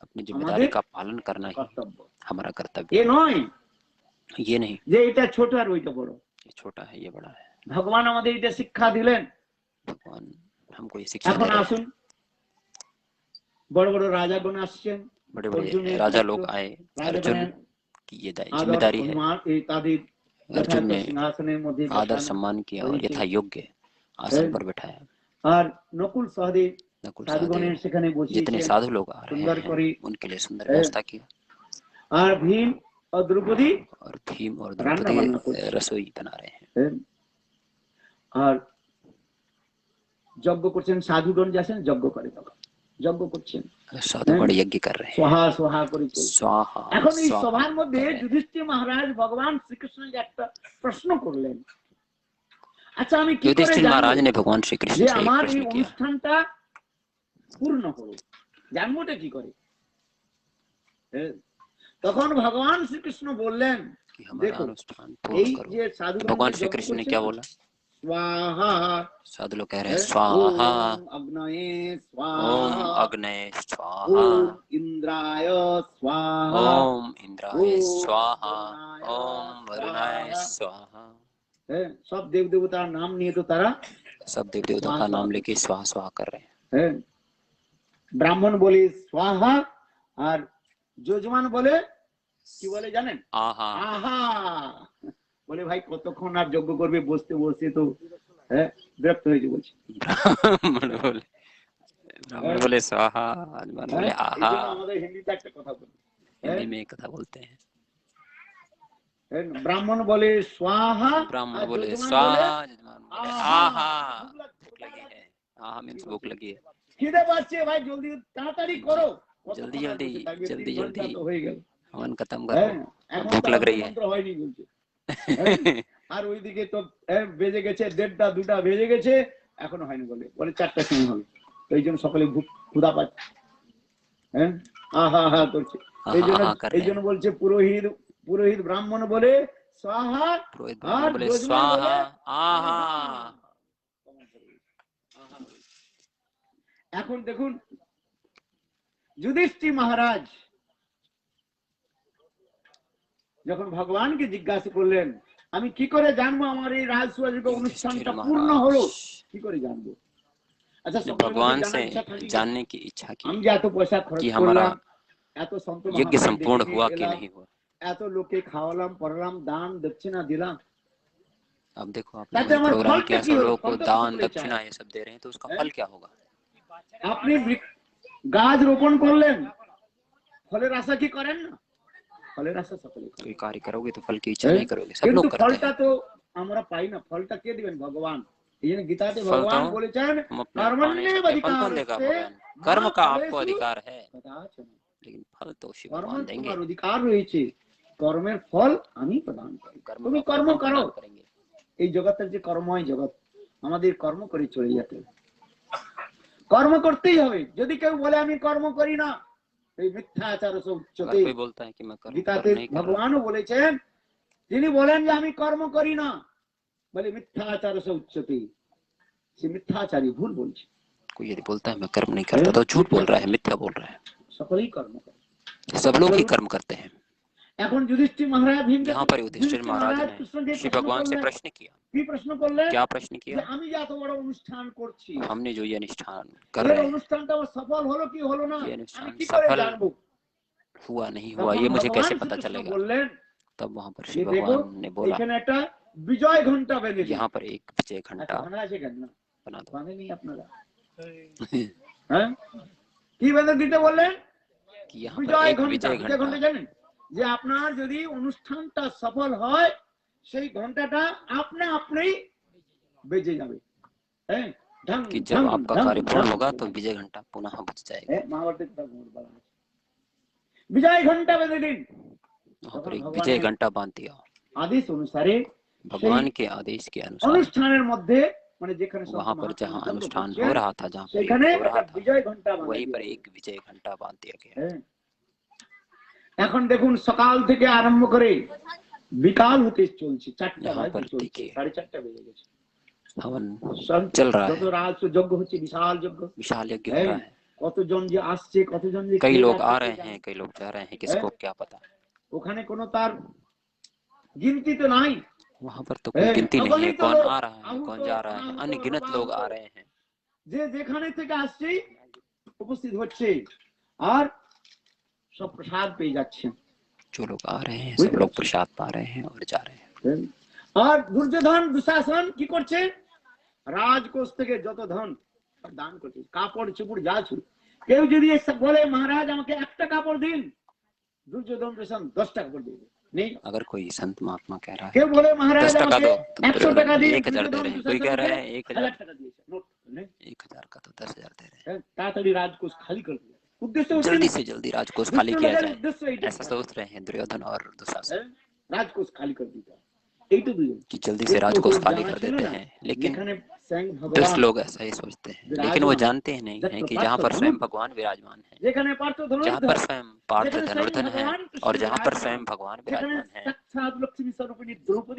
अपनी जिम्मेदारी আমাদের का पालन करना ही কর্তব্য। हमारा कर्तव्य এ है, নয় ये नहीं যে এটা ছোট আর ওইটা বড়। ये छोटा है ये बड़ा है। ভগবান আমাদের এটা শিক্ষা দিলেন। भगवान हमको ये शिक्षा दे এখন रहे हैं। আসুন, বড় বড় রাজাগণ আসছেন, बड़े बड़े অর্জুনের राजा পুত্র, लोग आए, अर्जुन রাজাগণের की ये আদর जिम्मेदारी है। অভিমান এই তাদের अर्जुन যথাযথ ने সিংহাসনের মধ্যে आदर বসানো सम्मान किया और হয়েছে। यथा योग्य आसन पर बैठाया। আর নকুল সহদেব नकुल সাধুগণের सहदेव সেখানে जितने বসিয়েছেন साधु लोग आ रहे সুন্দর করে। हैं उनके लिए सुंदर व्यवस्था किया, আর ভীম ও দ্রৌপদী और भीम और রান্না द्रौपदी বান্না করছে। रसोई बना रहे हैं। আর যজ্ঞ করছেন, সাধুগণ যাচ্ছেন যজ্ঞ করে, তখন যজ্ঞ করছেন, साधु बड़े यज्ञ कर रहे हैं, সোহা সোহা করে চলছে। स्वाहा এখন এই स्वाहा সভার মধ্যে कर रहे हैं। যুধিষ্ঠির মহারাজ ভগবান শ্রীকৃষ্ণকে একটা প্রশ্ন করলেন, আচ্ছা আমি কি করে युधिष्ठिर महाराज জানবো ने भगवान श्री कृष्ण যে से एक আমার এই प्रश्न किया, অনুষ্ঠানটা পূর্ণ হলো, জানবোটা কি করে? তখন ভগবান শ্রীকৃষ্ণ বললেন, कि हमारा দেখো अनुष्ठान এই पूर्ण करो। যে तो সাধুগণ भगवान যে श्री যজ্ঞ कृष्ण ने করছে क्या না, बोला? स्वाहा, साधु लोग कह रहे हैं स्वाहा, ओम अग्नये स्वाहा, ओम अग्नये स्वाहा, ओम इंद्राय स्वाहा, ओम इंद्राय स्वाहा, वरुणाय ओम वरुणाय स्वाहा। स्वाहा। सब देव देवतार नाम নিয়ে তো তারা सब देव देवताओं का नाम लेके स्वाहा स्वाहा कर रहे हैं। ব্রাহ্মণ বলে स्वाहा আর যজমান বলে কি বলে জানেন? आहा। আহা। বলে ভাই কতক্ষণ আর যজ্ঞ করবে, বসতে বসতে তো বিরক্ত হয়ে যাবে। ब्राह्मण बोले स्वाहा, यजमान बोले आहा। আমাদের হিন্দিতে একটা কথা বলি, हिंदी में एक कथा बोलते हैं, ब्राह्मण बोले स्वाहा, ब्राह्मण बोले यजमान स्वाहा, यजमान बोले आहा। आहा। भूख लगी है, आहा मीन्स भूख लगी है। খিদে পাচ্ছে ভাই, জলদি তাড়াতাড়ি করো, जल्दी जल्दी जल्दी जल्दी তো হয়ে গেল, हवन खत्म करो, भूख लग रही है। মন্ত্র হয়নি বলছে। আর ওইদিকে তো বেজে গেছে 1:30 2টা বেজে গেছে, এখনো হয়নি, বলে বলে 4টার সময় হবে। তো এই জন্য সকলে ক্ষুধা পাচ্ছে, আহা হা করছে। এই জন্য বলছে পুরোহিত পুরোহিত ব্রাহ্মণ বলে स्वाहा, पुरोहित ब्राह्मण बोले स्वाहा, आहा। এখন দেখুন যুধিষ্ঠির মহারাজ যখন ভগবানকে জিজ্ঞাসা করলেন আমি কি করে জানবো আমার এই রাজসূয়াযজ্ঞ অনুষ্ঠানটা পূর্ণ হলো, কি করে জানবো? আচ্ছা भगवान से जानने की इच्छा की আমি যে এত পয়সা খরচ कि हमारा করলাম, এত সন্ত यज्ञ संपूर्ण हुआ कि नहीं हुआ। এত লোকে খাওয়ালাম পড়ালাম দান দক্ষিণা দিলাম, अब देखो आपने प्रोग्राम किया, सब लोगों को दान दक्षिणा ये सब दे रहे हैं, तो उसका फल क्या होगा? আপনি গাছ রোপণ করলেন, ফলের আশা কি করেন না? ফলের আশা সকলে করে। कोई कार्य करोगे तो फल की इच्छा नहीं करोगे, सब लोग करते ফলটা हैं। তো আমরা পাই না, ফলটা কে দিবেন? ভগবান। এই জন্য গীতাতে फल ভগবান तो বলেছেন हम अपने आप पा नहीं सकते, फल कौन देगा? भगवान, कर्म का आपको अधिकार है, लेकिन फल तो शिव भगवान देंगे। তোমার অধিকার রয়েছে, কর্মের ফল আমি প্রদান করি, তুমি কর্ম করো। এই জগতের যে কর্মময় জগৎ, আমাদের কর্ম করে চলে যেতে, কর্ম করতেই হবে। যদি কেউ বলে আমি কর্ম করি না, এই মিথ্যাচার উচ্চতে। कोई बोलता है कि मैं कर्म গীতাতে नहीं कर रहा, ভগবানও বলেছেন, তিনি বলেন যে আমি কর্ম করি না, বলে মিথ্যাচার উচ্চতে, সে মিথ্যাচারী, ভুল বলছে। कोई यदि बोलता है मैं कर्म नहीं करता तो झूठ बोल रहा है, मिथ्या बोल रहा है। সকলেই কর্ম করে, सब लोग ही कर्म करते हैं। এখন যুধিষ্ঠির মহারাজ यहाँ पर युधिष्ठिर महाराज ने श्री भगवान से प्रश्न किया। কি প্রশ্ন করলেন? क्या प्रश्न किया? আমি যে এত বড় অনুষ্ঠান করছি, हमने जो ये अनुष्ठान कर এই रहे हैं, অনুষ্ঠানটা সফল হলো কি হলো না, ये আমি अनुष्ठान কি করে सफल জানবো? हुआ नहीं हुआ ये मुझे कैसे पता चलेगा? বললেন, तब वहाँ पर श्री भगवान ने बोला, এখানে একটা বিজয় ঘন্টা বেজে, यहाँ पर एक विजय घंटा আছে কেন না बना दो। মানে নেই আপনারা, কি বেঁধে দিতে বললেন? कि यहाँ पर বিজয় एक ঘন্টা। विजय বিজয় ঘন্টা घंटा, জানেন যে আপনার যদি অনুষ্ঠানটা সফল হয়, সেই ঘন্টাটা আপনা আপনি বেজে যাবে। कि जब आपका कार्य पूर्ण होगा तो विजय घंटा पुनः बज जाएगा। বিজয় ঘন্টা বেজে দিন। वहाँ पर एक विजय घंटा बांध दिया। आदेश अनुसारे, भगवान के आदेश के अनुसार অনুষ্ঠানের মধ্যে মানে যেখানে वहाँ पर जहाँ अनुष्ठान हो रहा था, जहाँ पर সেখানে हो रहा था, বিজয় ঘন্টা वहीं पर एक विजय घंटा बांध दिया गया। এখন দেখুন সকাল থেকে আরম্ভ করে বিকাল হতে চলছে, 4টা বাজে চলছে, 4:30 বেজে গেছে, हवन चल रहा है, যত রাজ যজ্ঞ হচ্ছে, বিশাল যজ্ঞ, विशाल यज्ञ हो रहा है। কতজন যে আসছে, কতজন যে कई लोग आ रहे हैं, कई लोग जा रहे हैं, किसको क्या पता। ওখানে কোনো তার गिनती तो नहीं, वहाँ पर तो कोई गिनती नहीं है, कौन आ रहा है कौन जा रहा है, अनगिनत लोग आ रहे हैं। যে যেখানে থেকে আসছে উপস্থিত হচ্ছে আর সব প্রসাদ পেয়ে যাচ্ছে। जो लोग आ रहे हैं सब लोग प्रसाद पा रहे हैं और जा रहे हैं। আর দুর্যোধন দুঃশাসন কি করছে? রাজকোষ থেকে যত ধন দান করছে, কাপড় চুপড় যা ছিল। কেউ যদি বলে মহারাজ আমাকে একটা কাপড় দিন, দুর্যোধন দুঃশাসন 10টা কাপড় দেবে। नहीं, अगर कोई संत महात्मा कह रहा है क्यों बोले महाराज 10 टका दो, 100 टका दिए, 1000 दे रहे हैं, कोई कह रहा है 1000 टका दिए, नोट 1000 का तो 10,000 दे रहे हैं। तातड़ी राजकोष खाली कर दिया, उद्देश्य जल्दी से जल्दी राजकोष खाली किया जाए, ऐसा सोच रहे हैं दुर्योधन और दुशासन। राजकोष खाली कर दिया। कि जल्दी से राजकोष खाली कर देते हैं, लेकिन दुष्ट लोग ऐसा ही सोचते हैं, लेकिन वो जानते ही नहीं है कि जहाँ पर स्वयं भगवान विराजमान है, जहाँ पर स्वयं पार्थ धनुर्धर है और जहाँ पर स्वयं भगवान विराजमान है,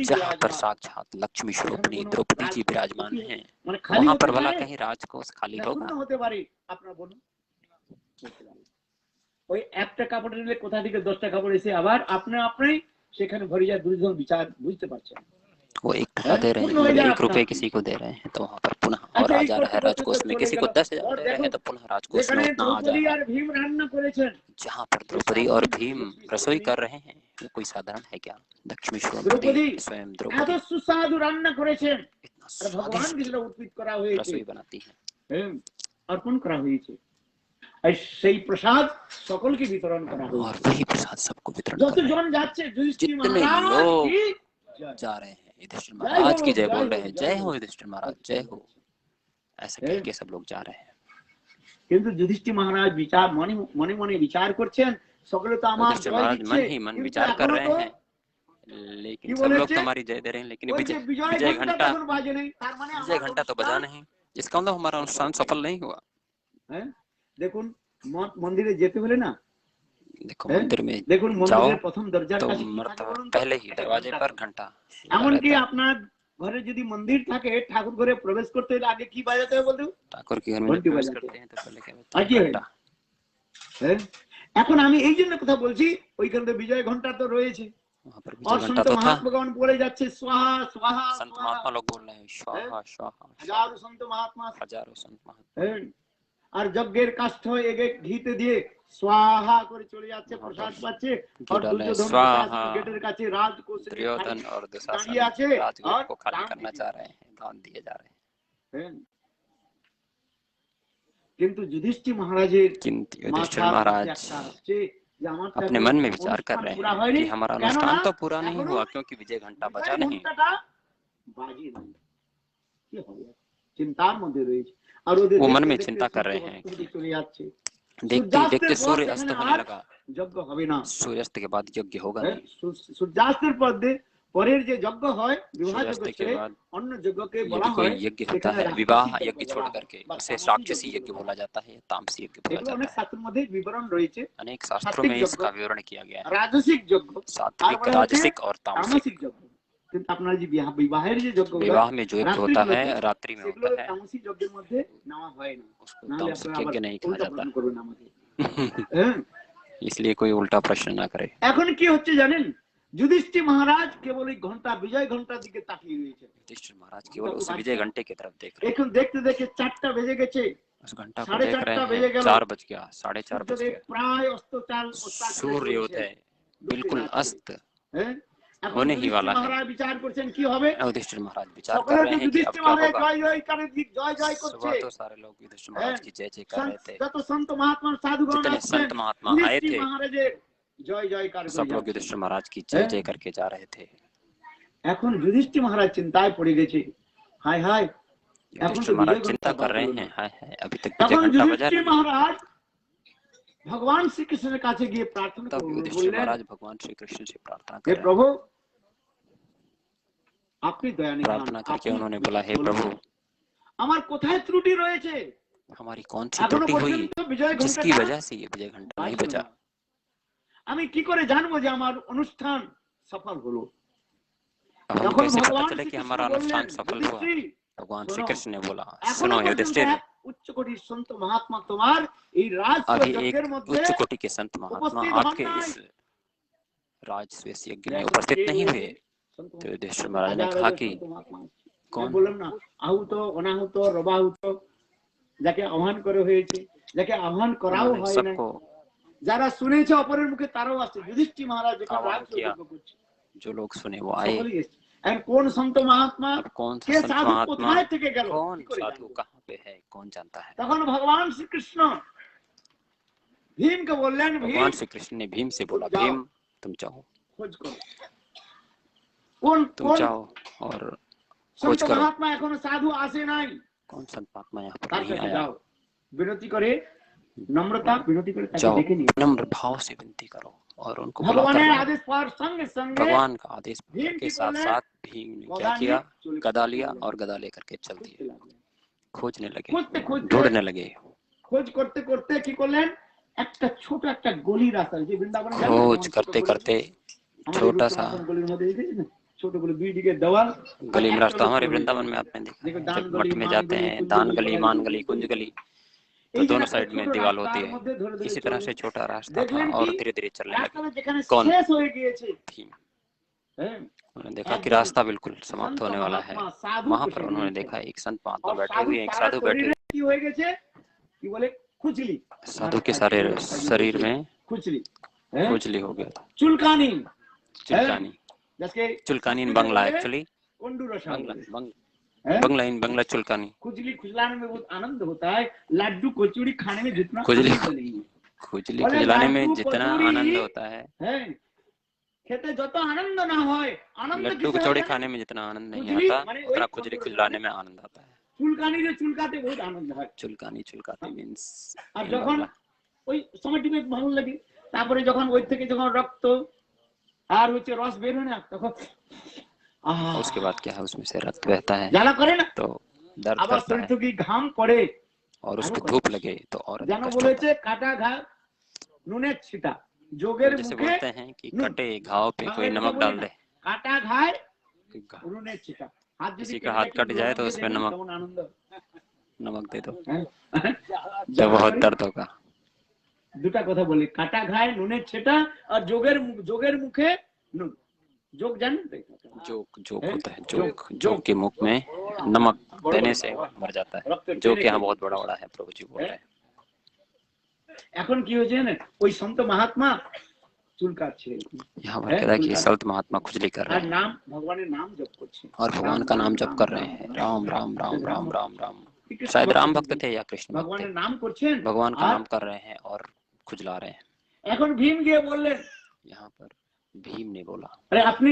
जहाँ पर साक्षात लक्ष्मी स्वरूपिणी द्रौपदी जी विराजमान है, वहाँ पर भला कहीं राजकोष खाली होगा? ওই একটা কাপড় নিলে কোথা থেকে 10টা কাপড় এসে আবার আপনি আপনি সেখানে ভরে যায় দুর্জন বিচার বুঝতে পারছেন। वो 1 टका दे रहे हैं, मतलब 1 रुपए किसी को दे रहे हैं तो वहाँ पर पुनः और आ जा रहा है राजकोष में, किसी को 10,000 दे रहे हैं तो पुनः राजकोष में उतना आ जा रहा है। जहाँ पर द्रौपदी और भीम रसोई कर रहे हैं, वो कोई साधारण है क्या? लक्ष्मी स्वरूपिणी स्वयं द्रौपदी सुस्वादु রান্না করেছেন, इतना ভগবান দিলে উৎপিত করা হয়েছে, रसोई बनाती है, অর্পণ করা হয়েছে, আর সেই প্রসাদ সকলকে বিতরণ করা হয়েছে। और वही प्रसाद सबको वितरण कर रहे যতজন যাচ্ছে যুধিষ্ঠির जितने মহারাজ लोग की जा रहे हैं, युधिष्ठिर महाराज की जय बोल रहे हैं, जय हो युधिष्ठिर महाराज जय हो, ऐसा कह के सब लोग जा रहे हैं। কিন্তু যুধিষ্ঠির মহারাজ বিচার মনে মনে মনে বিচার করছেন, সকলে তো আমার युधिष्ठिर জয় महाराज দিচ্ছে, मन ही मन কিন্তু विचार कर এখনো रहे তো हैं, लेकिन सब लोग तो हमारी जय दे रहे हैं, लेकिन ওই যে विजय घंटा তখন বাজে নেই, তার মানে विजय घंटा तो बजा नहीं, इसका मतलब हमारा अनुष्ठान सफल नहीं हुआ। দেখুন মন্দিরে যেতে হলে না, देखो मंदिर में দেখুন जाओ মন্দিরের প্রথম দরজার तो কাছে मर्तबा पहले ही दरवाजे पर घंटा এমনকি আপনার ঘরে যদি মন্দির থাকে, ঠাকুর ঘরে প্রবেশ করতে হলে আগে কি বাজাতে হবে বলতো? ठाकुर के घर में जब प्रवेश करते हैं तो पहले क्या बजता আর है? কি হয়? घंटा। এখন আমি এই জন্য কথা বলছি, ওইখানে তো বিজয় ঘন্টা তো রয়েছে, वहाँ पर और विजय घंटा संत तो था, महात्मागण बोले जाচ্ছে स्वाहा स्वाहा संत स्वाहा, महात्मा लोग बोल रहे हैं स्वाहा स्वाहा, हजारों संत महात्मा, हजारों संत महात्मा, আর যজ্ঞের কাষ্ঠ এগে ঘিতে দিয়ে स्वाहा করে চলে যাচ্ছে, প্রসাদ পাচ্ছে, আর দুর্যোধন গেটের কাছে রাজকোষ दुर्योधन और दुशासन দাঁড়িয়ে আছে राजकोष আর को खाली करना चाह रहे हैं, दान दिए जा रहे हैं। কিন্তু যুধিষ্ঠির মহারাজের किंतु युधिष्ठिर महाराज अपने मन में विचार कर रहे हैं कि हमारा अनुष्ठान तो पूरा नहीं हुआ, क्योंकि विजय घंटा बजा नहीं। চিন্তার মধ্যে রয়েছে, আর वो मन में चिंता कर रहे हैं, देखते ही देखते सूर्य अस्त होने लगा, যজ্ঞ হবে না, सूर्यास्त के बाद यज्ञ होगा नहीं। সূর্যাস্তের পরের যে যজ্ঞ হয় বিবাহ सूर्यास्त যজ্ঞ के ছেড়ে बाद অন্য যজ্ঞকে বলা यदि হয়, कोई यज्ञ होता है, विवाह यज्ञ छोड़ करके उसे राक्षसी यज्ञ बोला जाता है, तामसी यज्ञ बोला এগুলো जाता অনেক है। শাস্ত্রের মধ্যে বিবরণ রয়েছে। अनेक शास्त्रों में इसका विवरण किया गया है, রাজসিক যজ্ঞ, सात्विक, राजसिक और तामसिक। তামসিক যজ্ঞ, কিন্তু আপনার যে বিবাহের যে যজ্ঞ, विवाह में जो यज्ञ होता है रात्रि में সেগুলো होता है, তামসিক যজ্ঞের মধ্যে নেওয়া হয় না, उसको নাহলে तामसिक আপনারা यज्ञ আবার नहीं कहा উল্টা जाता। প্রশ্ন করবেন আমাকে। इसलिए कोई उल्टा प्रश्न ना करे। এখন কি হচ্ছে জানেন, যুধিষ্ঠির মহারাজ কেবল এই ঘন্টা বিজয় ঘন্টার দিকে তাকিয়ে রয়েছে। युधिष्ठिर महाराज केवल उस विजय घंटे की तरफ देख रहे हैं। এখন দেখতে দেখতে 4টা বেজে গেছে, उस घंटा को देख रहे हैं, 4 बज गया, 4:30 बज गया, প্রায় অস্তকাল सूर्योदय बिल्कुल अस्त এখন होने ही वाला है। মহারাজ বিচার করছেন কি হবে। युधिष्ठिर महाराज विचार कर रहे हैं कि अब क्या होगा। জয় জয় করে জয় জয় করছে, सुबह तो सारे लोग युधिष्ठिर महाराज की जय जय कर रहे थे, যত সন্ত মহাত্মা সাধুগণ जितने আছেন संत महात्मा आए थे মহারাজের জয় জয়কার सब लोग युधिष्ठिर महाराज की जय जय करके जा रहे थे। এখন যুধিষ্ঠির মহারাজ চিন্তায় পড়ে গেছে, হায় হায়, युधिष्ठिर महाराज चिंता कर रहे हैं, हाय हाय अभी तक विजय घंटा बजा नहीं। মহারাজ ভগবান শ্রীকৃষ্ণের কাছে গিয়ে প্রার্থনা तब করলেন, युधिष्ठिर महाराज भगवान श्री कृष्ण से प्रार्थना हे कर रहे प्रभु আপনি দয়া हैं। নিধান, प्रार्थना करके उन्होंने बोला, हे प्रभु আমার কোথায় ত্রুটি রয়েছে, हमारी कौन सी এখনো त्रुटि हुई পর্যন্ত বিজয় जिसकी ঘন্টাটা वजह से ये विजय घंटा नहीं बजा। আমি কি করে জানবো যে আমার অনুষ্ঠান সফল হলো। अब हमको যখন कैसे पता ভগবান चले कि শ্রীকৃষ্ণ हमारा अनुष्ठान বললেন, सफल हुआ। যুধিষ্ঠির, भगवान सुनो, श्री कृष्ण ने बोला, এখনো सुनो পর্যন্ত युधिष्ठिर, এক উচ্চ কোটির সন্ত মহাত্মা তোমার এই রাজসূয় अभी যজ্ঞের एक মধ্যে उच्च कोटि के संत महात्मा उपस्थित आपके होना इस राजस्वेश यज्ञ में उपस्थित नहीं हुए। तो युधिष्ठिर महाराज ने कहा कि कौन, বললাম না, আহুত অনাহুত রবাহুত, যাকে আহ্বান করে হয়েছে, যাকে আহ্বান করাও उन्होंने হয় না, सबको যারা শুনেছে অপরের মুখে তারাও আসছে। যুধিষ্ঠির মহারাজ যেখানে আহ্বান রাজসূয় কিয়া, যজ্ঞ করছে, जो लोग सुने वो आए। সকলেই এসছে। এখন কোন সন্ত মহাত্মা अब कौन सा কে संत সাধু महात्मा, কোথায় থেকে গেল, कौन কি করে साधु জানবো? कहाँ पे है, कौन जानता है। তখন ভগবান শ্রীকৃষ্ণ ভীমকে বললেন, ভীম भगवान श्री कृष्ण ने भीम से बोला, भीम तुम जाओ, খোঁজ করো, কোন तुम কোন जाओ और खोज সন্ত करो, মহাত্মা এখনো সাধু আসে নাই, कौन संत महात्मा यहाँ पर তার नहीं কাছে आया। যাও, বিনতি করে নম্রতা বিনতি করে তাকে जाओ ডেকে নিয়ে विनम्र भाव से विनती करो और उनको बुलाकर ভগবানের लाओ। আদেশ पाওয়ার সঙ্গে সঙ্গে भगवान का आदेश भीम के की साथ बोले, साथ भीम ने क्या गदा किया, लिए, गदा लिया और गदा लेकर के चल दिए, खोजने लगे, খুঁজতে খুঁজতে ढूंढने लगे। খোঁজ করতে করতে কি করলেন, একটা ছোট একটা গলি রাস্তা যে বৃন্দাবনে জানেন खोज करते करते छोटा सा গলির মধ্যে দেখেছেন না, ছোট গলি দুই দিকে দেওয়াল गली में रास्ता, हमारे वृंदावन में आपने देखा देखो, है, दान जब गली, मठ में मान जाते गली, हैं, कुंज दान गली, गली, बड़ा मान गली। गली, कुंज गली, तो এই যে दोनों একটা साइड में ছোট दीवार রাস্তার होती है। মধ্যে ধরে ধরে इसी চলে तरह से গেলেন। छोटा रास्ता था দেখলেন और কি, धीरे धीरे चलने রাস্তাটা लगे। যেখানে कौन? শেষ হয়ে গিয়েছে, भीम। হ্যাঁ, उन्होंने देखा कि একজন रास्ता बिल्कुल समाप्त संत होने वाला है। महात्मा साधु वहां বসে पर उन्होंने রয়েছে। देखा एक संत महात्मा और बैठे साधु हुए, एक सारा साधु बैठे শরীরে हुए। কি হয়ে গেছে, কি বলে খুজলি, साधु के सारे शरीर में খুজলি, खुजली हो गया था, চুলকানি, चुलकानी। जैसे चुलकानी इन बंगला एक्चुअली, कोंडू रसा बंगला इन बंगला चुलकानी। खुजली खुजलाने में बहुत आनंद होता है, लड्डू कचौड़ी खाने में जितना खुजली आनंद नहीं है। खुजली बोले खुजलाने में लड्डू जितना कचौड़ी आनंद होता है, খেতে যত আনন্দ না হয়, আনন্দ लड्डू किसे कचौड़ी होता है? खाने में जितना आनंद नहीं खुजली आता, माने उतना वही खुजली खुजली खुजलाने में आनंद आता है। চুলকানি রে চুলকাতে বহুত আনন্দ হয়। चुलकानी चुलकाते मींस আর যখন ওই সময়টিতে ভালো লাগে, তারপরে যখন ওই থেকে যখন রক্ত আর হচ্ছে রস বের হয় না, তখন उसके बाद क्या है, उसमें से रक्त बहता है জ্বালা করে না, तो दर्द আবার करता শরীর है থেকে ঘাম পড়ে, और उस पे धूप लगे तो और যেন कष्ट होता বলেছে है। কাটা ঘা নুনের ছিটা, যোগের जैसे মুখে बोलते हैं कि कटे घाव पे कोई नमक डाल दे, কাটা ঘায় নুনের ছিটা। হাত যদি किसी का हाथ कट जाए तो उसमें नमक আনন্দ नमक दे दो তো तो बहुत दर्द होगा। দুটা কথা বলি, কাটা ঘায় নুনের ছিটা আর যোগের মুখে নুন। যোগ জানেন তো, जोक जोक होता है, जोक जोक के मुख में नमक देने से मर जाता है। जोक यहाँ बहुत बड़ा बड़ा है, प्रभु जी बोल रहे हैं। এখন কি হয়েছে না, ওই সন্ত মহাত্মা চুল কাটছে, यहाँ पर कहता है कि संत महात्मा खुजली कर रहे আর हैं নাম ভগবানের नाम जप করছে और भगवान का नाम जप कर रहे हैं, राम राम राम राम राम राम। शायद राम भक्त थे या कृष्ण भक्त थे, ভগবানের নাম করছেন, भगवान का नाम कर रहे हैं और खुजला रहे हैं। এখন ভীম গিয়ে বললেন, यहाँ पर भीम ने बोला, আরে আপনি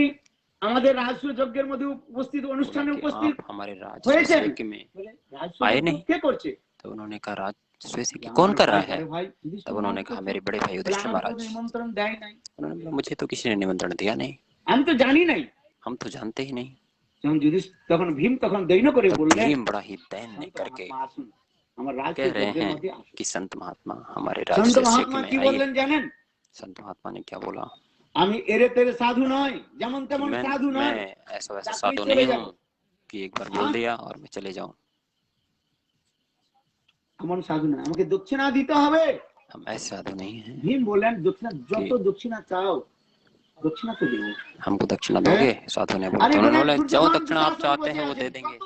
আমাদের রাজস্ব যজ্ঞের মধ্যে উপস্থিত, অনুষ্ঠানে बोला कि উপস্থিत आप हमारे राज হয়েছেন, यज्ञ में রাজস্ব आए যজ্ঞ नहीं। কে করছে? तो उन्होंने कहा राजस्व यज्ञ कौन कर रहा है? ভাই तब उन्होंने कहा मेरे बड़े भाई युधिष्ठिर महाराज। নিমন্ত্রণ দেয় নাই। उन्होंने बोला मुझे तो किसी ने निमंत्रण दिया नहीं, আমি তো জানি নাই। हम तो जानते ही नहीं। যখন তখন ভীম তখন দৈন্য করে तो বললেন, भीम बड़ा ही दैन्य करके আসুন আমার রাজস্ব कह रहे যজ্ঞের हैं মধ্যে আসুন। कि संत महात्मा हमारे संत राजस्व महात्मा यज्ञ কি में বললেন आइए। জানেন? संत महात्मा ने क्या बोला, আমি এরে তেরে সাধু নয়, যেমন তেমন সাধু নয়, मैं ऐसा वैसा चाकरी साधु चले नहीं जाओ। हूँ कि एक बार बोल दिया और मैं चले जाऊं। এমন সাধু না, আমাকে দক্ষিণা দিতে হবে। हम ऐसे साधु नहीं हैं। ভীম বললেন, দক্ষিণা যত দক্ষিণা চাও दक्षिणा तो देंगे। हमको दक्षिणा दोगे? साधु ने बोला, उन्होंने बोला जो दक्षिणा आप चाहते हैं वो दे देंगे।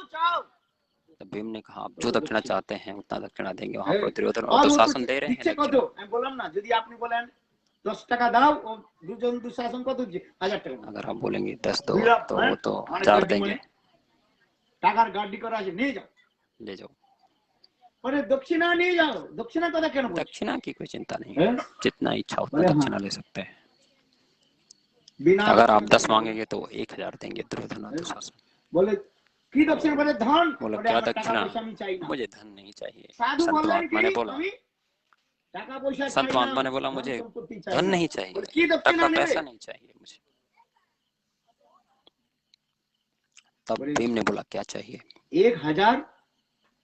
तब भीम ने कहा आप जो दक्षिणा चाहते हैं उतना दक्षिणा देंगे। वहां पर दुर्योधन तो शासन दे रहे हैं दक्षिणा। আমি বললাম না, যদি আপনি বলেন 10 টাকা দাও, ও দুজন দুঃশাসন কত দিচ্ছে? 1000 টাকা। अगर आप बोलेंगे 10 दो तो वो तो 1000 देंगे। টাকার গাড়ি করা আছে, নিয়ে যাও, ले जाओ। পরে দক্ষিণা নিয়ে যাও। দক্ষিণা কথা কেন বলছো? दक्षिणा की कोई चिंता नहीं है, जितना इच्छा उतना दक्षिणा ले सकते हैं। अगर आप 10 मांगेंगे तो 1000 देंगे दुर्योधन और दुशासन। बोले की दक्षिणा? बोले धन। बोले क्या दक्षिणा? मुझे धन नहीं चाहिए। संत महात्मा ने बोला, संत महात्मा ने बोला मुझे धन नहीं चाहिए, टका पैसा नहीं चाहिए मुझे। तब भीम ने बोला क्या चाहिए? 1000।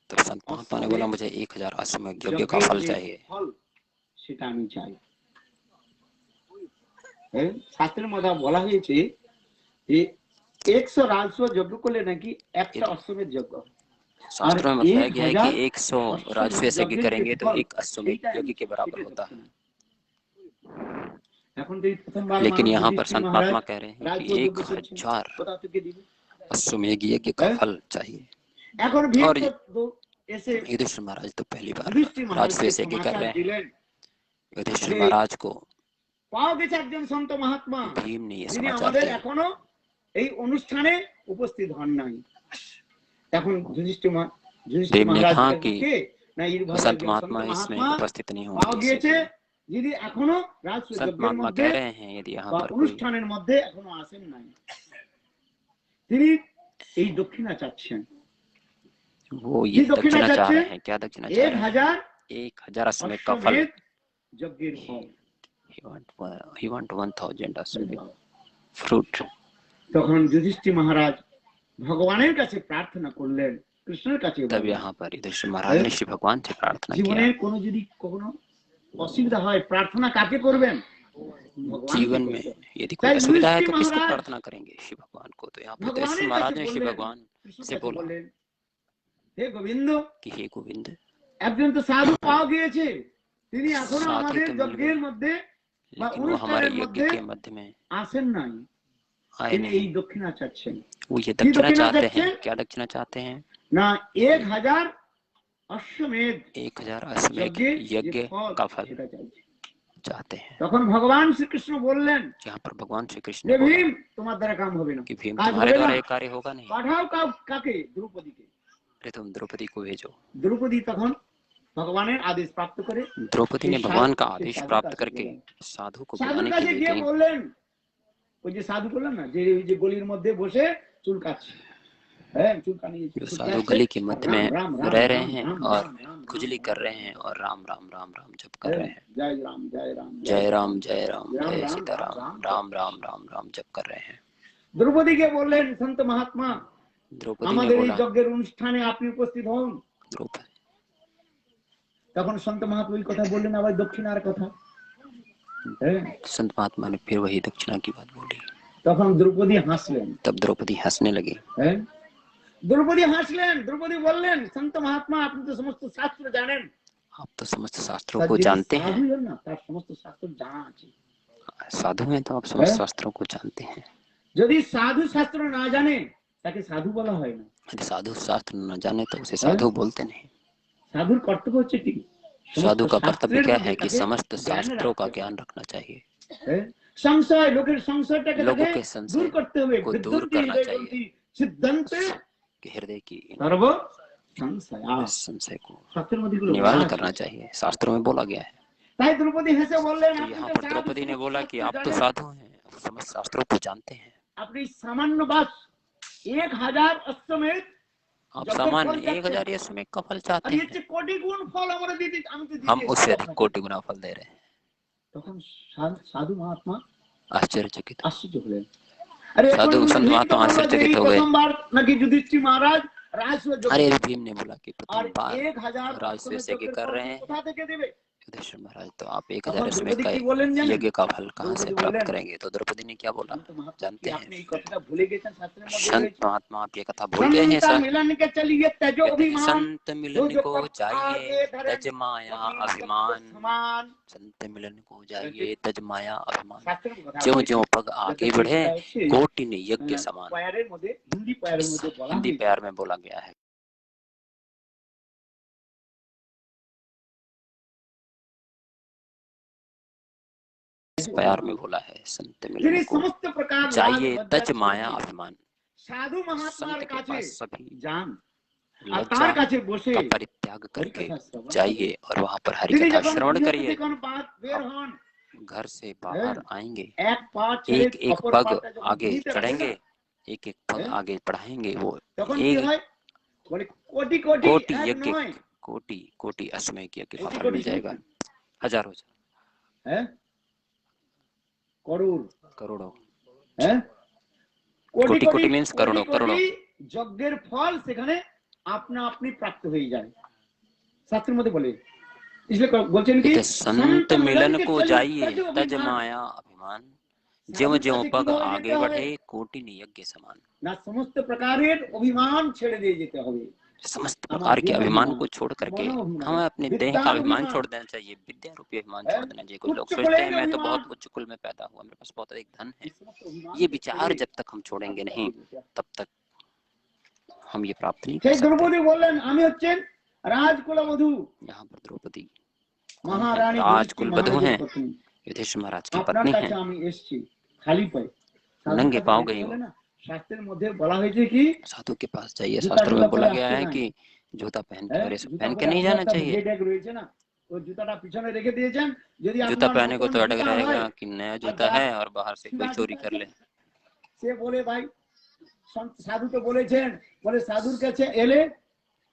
तब संत महात्मा ने बोला मुझे 1000 अश्वमेध यज्ञ का फल चाहिए। সেটা আমি চাই। শাস্ত্রের মধ্যে বলা হয়েছে যে 100 রাজস্ব যজ্ঞ করলে নাকি একটা অশ্বমেধ যজ্ঞ। शास्त्रों में बताया गया है कि 100 राजस्व यज्ञ करेंगे तो एक अश्वमेध यज्ञ के बराबर होता है। लेकिन यहाँ पर संत महात्मा कह रहे हैं कि 1000 अश्वमेध यज्ञ का फल चाहिए। और युधिष्ठिर महाराज तो पहली बार राजस्व यज्ञ कर रहे हैं। युधिष्ठिर महाराज को পাওয়া গেছে একজন সন্ত মহাত্মা, भीम ने ये যিনি समाचार আমাদের दिया। এখনো এই অনুষ্ঠানে উপস্থিত হন নাই। এখন যুধিষ্ঠির भीम ने মহারাজ कहा कि কে না संत महात्मा इसमें उपस्थित नहीं পাওয়া होंगे। গিয়েছে, যদি এখনো রাজস্ব संत যজ্ঞের महात्मा মধ্যে कह रहे हैं यदि यहाँ বা पर कोई অনুষ্ঠানের মধ্যে এখনো আসেন নাই, তিনি এই দক্ষিণা চাচ্ছেন। वो ये दक्षिणा चाह रहे हैं। क्या दक्षिणा चाह रहे हैं? 1000 1000 अश्वमेध का फल। अश्वमेध यज्ञের ফল। he want 1000 अश्वमेध fruit। তখন যুধিষ্ঠির মহারাজ ভগবানের কাছে প্রার্থনা করলেন, কৃষ্ণের কাছে। तब यहाँ पर युधिष्ठिर महाराज ने श्री भगवान से प्रार्थना জীবনে किया। কোনো যদি কখনো অসুবিধা হয় প্রার্থনা কাকে করবেন? जीवन में यदि कोई असुविधा है तो किसको प्रार्थना करेंगे? श्री भगवान को। तो यहाँ पर युधिष्ठिर महाराज ने श्री भगवान से बोला हे गोविंद कि हे गोविंद, একজন তো সাধু পাওয়া গিয়েছে, তিনি এখনো আমাদের যজ্ঞের মধ্যে বা लेकिन वो हमारे यज्ञ के मध्य में আসেন নাই। आए তিনি এই नहीं। দক্ষিণা চাচ্ছেন। वो ये दक्षिणा चाहते हैं। क्या दक्षिणा चाहते हैं? ना 1000 अश्वमेध 1000 अश्वमेध यज्ञ का फल चाहते हैं। তখন ভগবান শ্রীকৃষ্ণ বললেন, यहाँ पर भगवान श्री कृष्ण हे ने बोला भीम তোমার দ্বারা কাম হবে না। कि भीम तुम्हारे द्वारा ये कार्य होगा नहीं। পাঠাও কাকে? দ্রৌপদীকে। अरे तुम द्रौपदी को भेजो। द्रौपदी তখন ভগবানের আদেশ প্রাপ্ত করে द्रौपदी ने भगवान का आदेश प्राप्त करके साधु को बुलाने के लिए गई। বললেন, ওই যে সাধু বললাম না, যে ওই যে গলির মধ্যে বসে চুল কাটছে, হ্যাঁ চুল কানিয়ে, जो साधु गली के मध्य में रह रहे हैं और खुजली कर रहे हैं और राम राम राम राम जप कर रहे हैं। जय राम जय राम जय राम जय राम जय सीताराम राम राम राम राम जप कर रहे हैं। দ্রৌপদীকে বললেন, সন্ত মহাত্মা द्रौपदी ने আমাদের এই बोला যজ্ঞের অনুষ্ঠানে আপনি উপস্থিত হন। द्रौपदी তখন সন্ত মহাত্মা ওই কথা বললেন, আবার দক্ষিণার কথা। संत महात्मा ने फिर वही दक्षिणा की बात बोली। তখন দ্রৌপদী হাসলেন। तब द्रौपदी हंसने लगी। দ্রৌপদী হাসলেন। দ্রৌপদী বললেন, সন্ত মহাত্মা আপনি তো সমস্ত শাস্ত্র জানেন। आप तो समस्त शास्त्रों को जानते हैं। সাধু হন না, তার সমস্ত শাস্ত্র জানা আছে। साधु हैं तो आप समस्त शास्त्रों को जानते हैं। যদি সাধু শাস্ত্র না জানে তাকে সাধু বলা হয় না। यदि साधु शास्त्र न जाने तो उसे साधु बोलते नहीं। সাধুর কর্তব্য হচ্ছে কি? साधु का कर्तव्य क्या है कि समस्त शास्त्रों का ज्ञान रखना चाहिए। সংশয়, লোকের সংশয়টাকে लोगों के संशय दूर करते हुए को दूर करना चाहिए। सिद्धांत हृदय की सर्व संशय को শাস্ত্রের মধ্যে निवारण करना चाहिए। शास्त्रों में बोला गया है। তাই দ্রৌপদী হেসে বললেন, तो यहाँ पर द्रौपदी ने बोला कि आप तो साधु हैं, समस्त शास्त्रों को जानते हैं। আপনি सामान्य बात 1000 अश्वमेध आप सामान्य 1000 अश्वमेध का फल चाहते हैं। कोटि गुण फल हमारे दीदी हम उससे अधिक कोटि गुना फल दे रहे हैं। তখন সাধু মহাত্মা आश्चर्यचकित आश्चर्य হলেন। साधु संत महात्मा आश्चर्यचकित हो गए। প্রথমবার নাকি যুধিষ্ঠির মহারাজ রাজসূয় अरे भीम ने बोला कि प्रथम बार 1000 राजसूय यज्ञ कर रहे हैं। কোথা থেকে দেবে? युधिष्ठिर महाराज तो आप 1000 अश्वमेध का यज्ञ का फल कहाँ से प्राप्त करेंगे? तो द्रौपदी ने क्या बोला जानते हैं? संत महात्मा आप ये कथा भूल गए हैं। संत मिलन को जाइए तज माया अभिमान। संत मिलन को जाइए तज माया अभिमान। ज्यों ज्यों पग आगे बढ़े कोटि ने यज्ञ समान। हिंदी प्यार में बोला गया है। प्यार में बोला है संत मिलन को चाहिए तज माया अभिमान। साधु महात्मा संत के पास सभी जान लज्जा का परित्याग करके जाइए और वहाँ पर हरि कथा श्रवण करिए। घर से बाहर आएंगे, एक एक पग आगे चढ़ेंगे, एक एक पग आगे बढ़ाएंगे। वो एक कोटि यज्ञ कोटि अश्वमेध यज्ञ का फल मिल जाएगा। हजारों करोड़ों कोटि कोटि मीन्स करोड़ों करोड़ों যজ্ঞের ফল সেখানে আপনা আপনি প্রাপ্ত হয়ে যায়। শাস্ত্রের মধ্যে বলে, इसलिए বলছেন কি संत मिलन को जाइए तज माया अभिमान। ज्यों ज्यों पग आगे बढ़े कोटि ने यज्ञ समान। না সমস্ত প্রকারের অভিমান ছেড়ে দিয়ে যেতে হবে। समस्त प्रकार के अभिमान को छोड़ करके हमें अपने देह का अभिमान छोड़ देना चाहिए। विद्या रूपी अभिमान छोड़ देना चाहिए। कुछ लोग सोचते हैं मैं तो बहुत उच्च कुल में पैदा हुआ, मेरे पास बहुत अधिक धन है। ये विचार जब तक हम छोड़ेंगे नहीं तब तक हम ये प्राप्त नहीं कर सकते। द्रौपदी बोलें आमी हच्छेन राजकुलवधू। यहाँ पर द्रौपदी महारानी राजकुलवधू हैं, युधिष्ठिर महाराज की पत्नी हैं। खाली पाए नंगे पाँव गई हो। शास्त्रेर मध्य बोला হয়েছে কি साधु के पास जाइए। शास्त्रों में बोला गया है कि जूता पहन के और पहन के नहीं जाना चाहिए। जूता पहने को तो अटक रहेगा कि नया जूता है और बाहर से कोई चोरी कर ले। से बोले भाई साधु तो बोले बोले साधुर কাছে এলে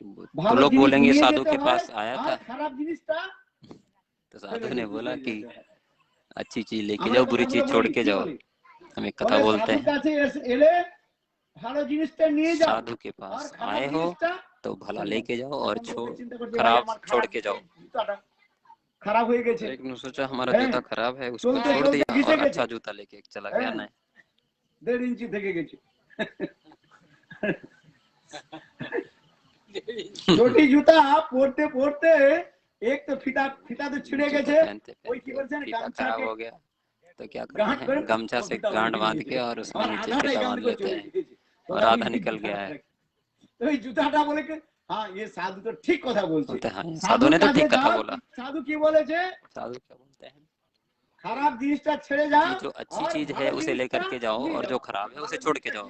तो लोग बोलेंगे साधु के पास आया था, খারাপ জিনিসটা तो साधु ने बोला कि अच्छी चीज लेके जाओ, बुरी चीज छोड़ के जाओ। हम एक कथा बोलते हैं, ভালো জিনিসটা নিয়ে যাও, साधु के पास आए हो तो भला लेके जाओ और खराब छोड़ के जाओ। খারাপ হয়ে গেছে, एक ने सोचा हमारा जूता खराब है, उसको छोड़ दिया और अच्छा जूता लेके चला गया ना। 1.5 इंची থেকে গেছে, छोटी जूता পরতে পরতে एक तो ফিতা तो छिड़े গেছে, ওই কি করছেন গামছা खराब हो गया तो क्या करते हैं, गमछा से गांठ बांध के और उसमें नीचे फीता बांध लेते हैं और आधा निकल गया है। तो ये जूताটা বলে कि हाँ ये साधु तो ठीक কথা বলছে। हाँ, साधु ने तो ठीक कथा बोला। साधु কি বলেছে, साधु क्या बोलते हैं, खराब জিনিসটা ছেড়ে যাও, जो अच्छी चीज है उसे लेकर के जाओ और जो खराब है उसे छोड़ के जाओ।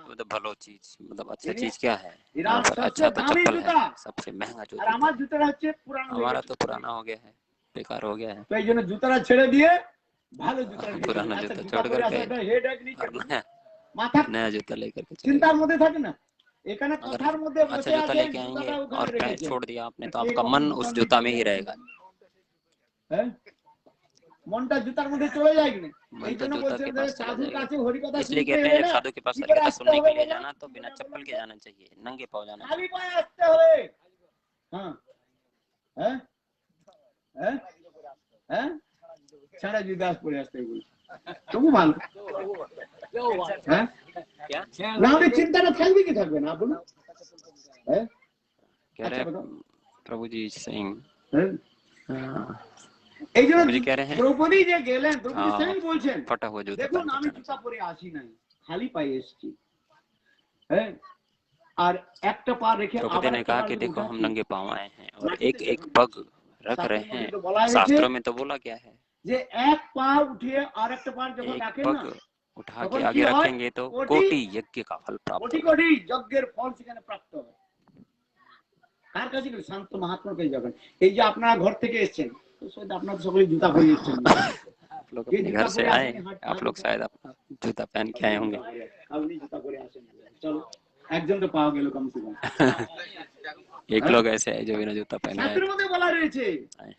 मतलब भलो चीज, मतलब अच्छा चीज क्या है यहाँ पर, अच्छा तो चप्पल है, सबसे महंगा जूता। আর আমার জুতাটা হচ্ছে পুরানো, हमारा तो पुराना हो गया है, बेकार हो गया है। তো এই জন্য জুতাটা ছেড়ে দিয়ে ভালো জুতা, पुराना जूता छोड़ करके মাথা नया जूता लेकर के चले। চিন্তার মধ্যে থাকে না, এখানে কথার মধ্যে अच्छा বসে जूता আছে, लेके आएंगे জুতাটা और ওখানে पैर রেখেছে। छोड़ दिया आपने तो आपका मन उस जूता में ही रहेगा। হ্যাঁ, মনটা জুতার মধ্যে চলে যায় কি না, मन এই तो জন্য जूता বলছেন के যে पास चला সাধুর जाएगा। কাছে হরি কথা इसलिए শুনতে कहते हैं হলে जब साधु के पास কি हरि করে कथा আসতে सुनने के হবে लिए বলো? जाना तो बिना चप्पल के जाना चाहिए, नंगे पाँव जाना चाहिए। খালি পায়ে আসতে হবে। হ্যাঁ হ্যাঁ হ্যাঁ হ্যাঁ, ছাড়া জুতা পরে আসতে হবে, তবু ভালো। হ্যাঁ, क्या না হলে চিন্তাটা থাকবে কি থাকবে না বলুন। হ্যাঁ, कह रहे हैं प्रभु जी सिंह, এই জন্য प्रभु जी कह रहे हैं দ্রৌপদী যে গেলেন, দ্রৌপদী সিং বলছেন फटा हुआ जूता দেখুন पहन আমি के জুতা जाना পরে আসি নাই, খালি পায়ে এসেছি। হ্যাঁ, আর একটা পা রেখে द्रौपदी আবার ने একটা कहा পা कि যদি देखो हम উঠাচ্ছি, नंगे पाँव आए हैं और एक एक पग रख रहे हैं। তো বলা হয়েছে शास्त्रों में तो बोला क्या है, যে এক পা উঠিয়ে আর একটা পা যখন एक রাখেন না, पग उठा তখন के কি आगे হয়? रखेंगे तो कोटि यज्ञ का फल प्राप्त কোটি होगा। কোটি যজ্ঞের ফল সেখানে প্রাপ্ত হবে। কার কাছে গেলে? শান্ত মহাত্মার কাছে যাবেন। এই যে আপনারা ঘর থেকে এসেছেন, তো সেটা আপনারা সকলে জুতা পরে এসেছেন, आप लोग अपने घर से आए, आप लोग शायद अपना जूता पहन के आए होंगे। আপনি জুতা পরে আসেন, চলো একজন তো পাওয়া গেল কমসে কম। एक लोग ऐसे है जो बिना जूता पहने आए শাস্ত্রের মধ্যে বলা রয়েছে हैं।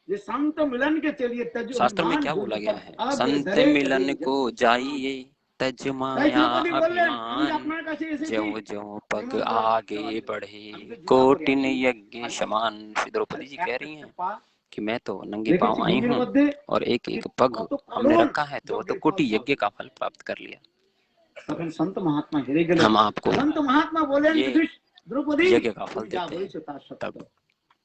যে শান্ত মিলনকে চলিয়ে তজ शास्त्र में अभिमान क्या बोला गया है, अब संत धरे मिलन कबीर को जब। जाइए तज তাই माया দ্রৌপদী বললেন আমি अभिमान, আপনার কাছে এসেছি, ज्यों ज्यों पग নিমন্ত্রণ आगे দেওয়ার জন্য। बढ़े আমি তো জুতা পরে कोटिन আসিনি। यज्ञ আর समान। श्री द्रौपदी जी कह रही একটা हैं পা कि मैं तो नंगे पाँव রেখেছি आई ভূমির हूँ মধ্যে, और एक एक पग কত हमने করুণ रखा है तो वो तो যজ্ঞের कोटि ফল यज्ञ का फल प्राप्त कर लिया। তখন সন্ত মহাত্মা হেরে গেলেন। हम आपको সন্ত মহাত্মা বলেন ये দ্রৌপদী यज्ञ का फल তুমি যা देते বলেছো हैं। তার সত্য। तब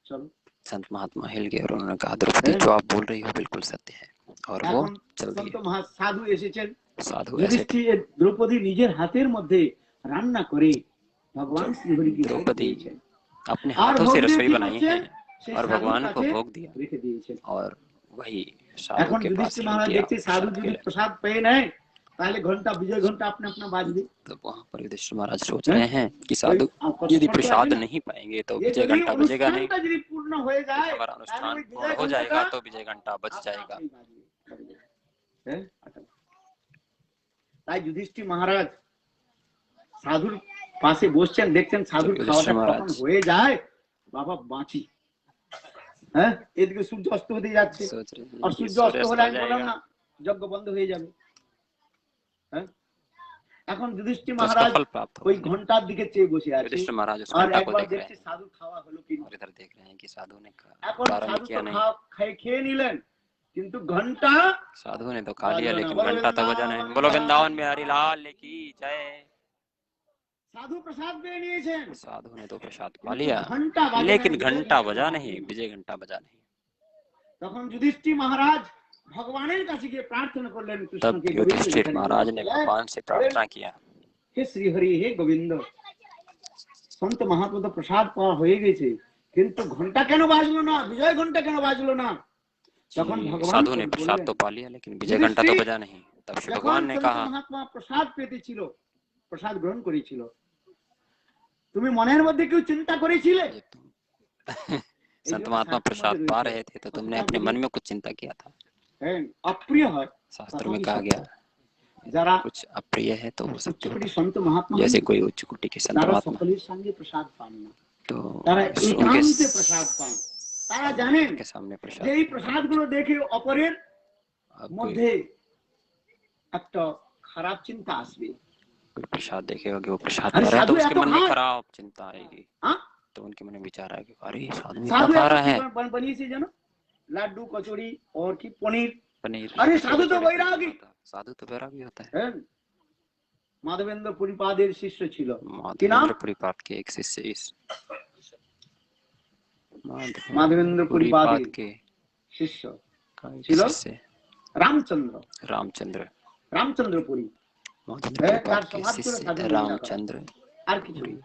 চলো, संत महात्मा हिल गए और उन्होंने कहा द्रौपदी जो आप बोल रही हो बिल्कुल सत्य है, और वो এখন चल সন্ত दिए। সাধু এসেছেন, साधु ऐसे थे, যুধিষ্ঠির দ্রৌপদী নিজের হাতের মধ্যে রান্না করে ভগবান শ্রীহরিকে ভোগ द्रौपदी দিয়েছেন, अपने আর हाथों ভোগ से দিয়ে रसोई কি बनाई করছেন? है সেই और সাধুর भगवान को কাছে भोग दिया রেখে দিয়েছেন। और वही साधु এখন के पास যুধিষ্ঠির रख মহারাজ दिया দেখছে সাধু प्रसाद के যদি लिए। প্রসাদ পেয়ে নেয় তাহলে ঘন্টা বিজয় ঘন্টা আপনা আপনা বাজবে। तो वहाँ पर युधिष्ठिर महाराज सोच हैं? रहे हैं कि ওই साधु কষ্ট यदि করতে प्रसाद আছে না, नहीं पाएंगे तो ये विजय যদি घंटा बजेगा नहीं, অনুষ্ঠানটা যদি পূর্ণ হয়ে यदि যায় हमारा তাহলে अनुष्ठान ওই पूर्ण বিজয় हो जाएगा ঘন্টাটা तो विजय घंटा बज আপনা जाएगा। আপনি বাজবে। হ্যাঁ, তাই যুধিষ্ঠির মহারাজ সাধুর পাশে বসছেন, দেখছেন সাধুর तो খাওয়াটা युधिष्ठिर কখন महाराज হয়ে যায়, বাবা বাঁচি। হ্যাঁ, এদিকে সূর্য অস্ত হতে যাচ্ছে, सोच रहे আর हैं कि সূর্য অস্ত सूर्यास्त হলে हो আমি বললাম जाएगा না যজ্ঞ বন্ধ হয়ে যাবে। হ্যাঁ, এখন যুধিষ্ঠির तो उसका মহারাজ फल प्राप्त ওই होगा। ঘন্টার দিকে চেয়ে বসে আছে, युधिष्ठिर महाराज उस আর घंटा को একবার देख रहे দেখছে हैं সাধুর খাওয়া হলো কি না। और इधर देख रहे हैं कि साधु ने এখন प्रारंभ সাধু किया তো नहीं। খেয়ে নিলেন, কিন্তু ঘন্টা साधु ने तो खा लिया बाजो ना, लेकिन बोलो घंटा तो बजा नहीं। बोलो वृंदावन में हरिलाल की जय। সাধু প্রসাদ পেয়ে নিয়েছেন, साधु ने तो प्रसाद पा लिया ঘন্টা বাজে लेकिन নাই, घंटा बजा नहीं, विजय घंटा बजा नहीं। তখন যুধিষ্ঠির মহারাজ ভগবানের কাছে গিয়ে প্রার্থনা করলেন तब কৃষ্ণকে। युधिष्ठिर महाराज ने भगवान से प्रार्थना किया, হে শ্রীহরি, হে গোবিন্দ, সন্ত মহাত্মা তো প্রসাদ পাওয়া হয়ে গেছে, কিন্তু ঘন্টা কেন বাজলো না, বিজয় ঘন্টা কেন বাজলো না? তখন ভগবান साधु ने प्रसाद तो पा लिया लेकिन विजय घंटा तो बजा नहीं। तब श्री भगवान ने कहा, মহাত্মা প্রসাদ পেতেছিল, প্রসাদ গ্রহণ করেছিল, তুমি মনের মধ্যে কেউ চিন্তা করেছিলে? संत महात्मा प्रसाद पा रहे थे तो तुमने अपने मन में कुछ चिंता किया था। অপ্রিয় হয়, शास्त्र में कहा गया যারা कुछ अप्रिय है तो वो सत्य होता সন্ত মহাত্মা है। जैसे कोई उच्च कोटि के संत তারা महात्मा সকলের সঙ্গে প্রসাদ পান না, तो তারা उनके एकांते प्रसाद पान। তারা জানেন के सामने যে प्रसाद এই প্রসাদগুলো দেখে অপরের अब মধ্যে একটা খারাপ চিন্তা আসবে। कोई प्रसाद देखेगा कि वो प्रसाद अरे खा रहा है तो साधु उसके ऐतो मन में खाए। खराब चिंता आएगी। हाँ? तो उनके मन में विचार आएगा, अरे साधु इतना साधु खा ऐतो रहा की है, बनिয়েছে জানো? লাড্ডু কচুরি और কি পনির। पनीर। अरे लड्डू साधु तो कचौड़ी वैरागी। होता है। साधु तो वैरागी होता है। হ্যাঁ, মাধবেন্দ্র পুরীপাদের শিষ্য ছিল। কি নাম? माधवेंद्र पुरीपाद के एक शिष्य इस माधवेंद्र पुरीपाद के शिष्य का एक ছিল शिष्य रामचंद्र। रामचंद्र रामचंद्र पुरी। माधवेंद्र হ্যাঁ, पुरीपाद তার के স্বভাব ছিল शिष्य সাধু বলে ডাকা। रामचंद्र আর কিছু पुरी। না।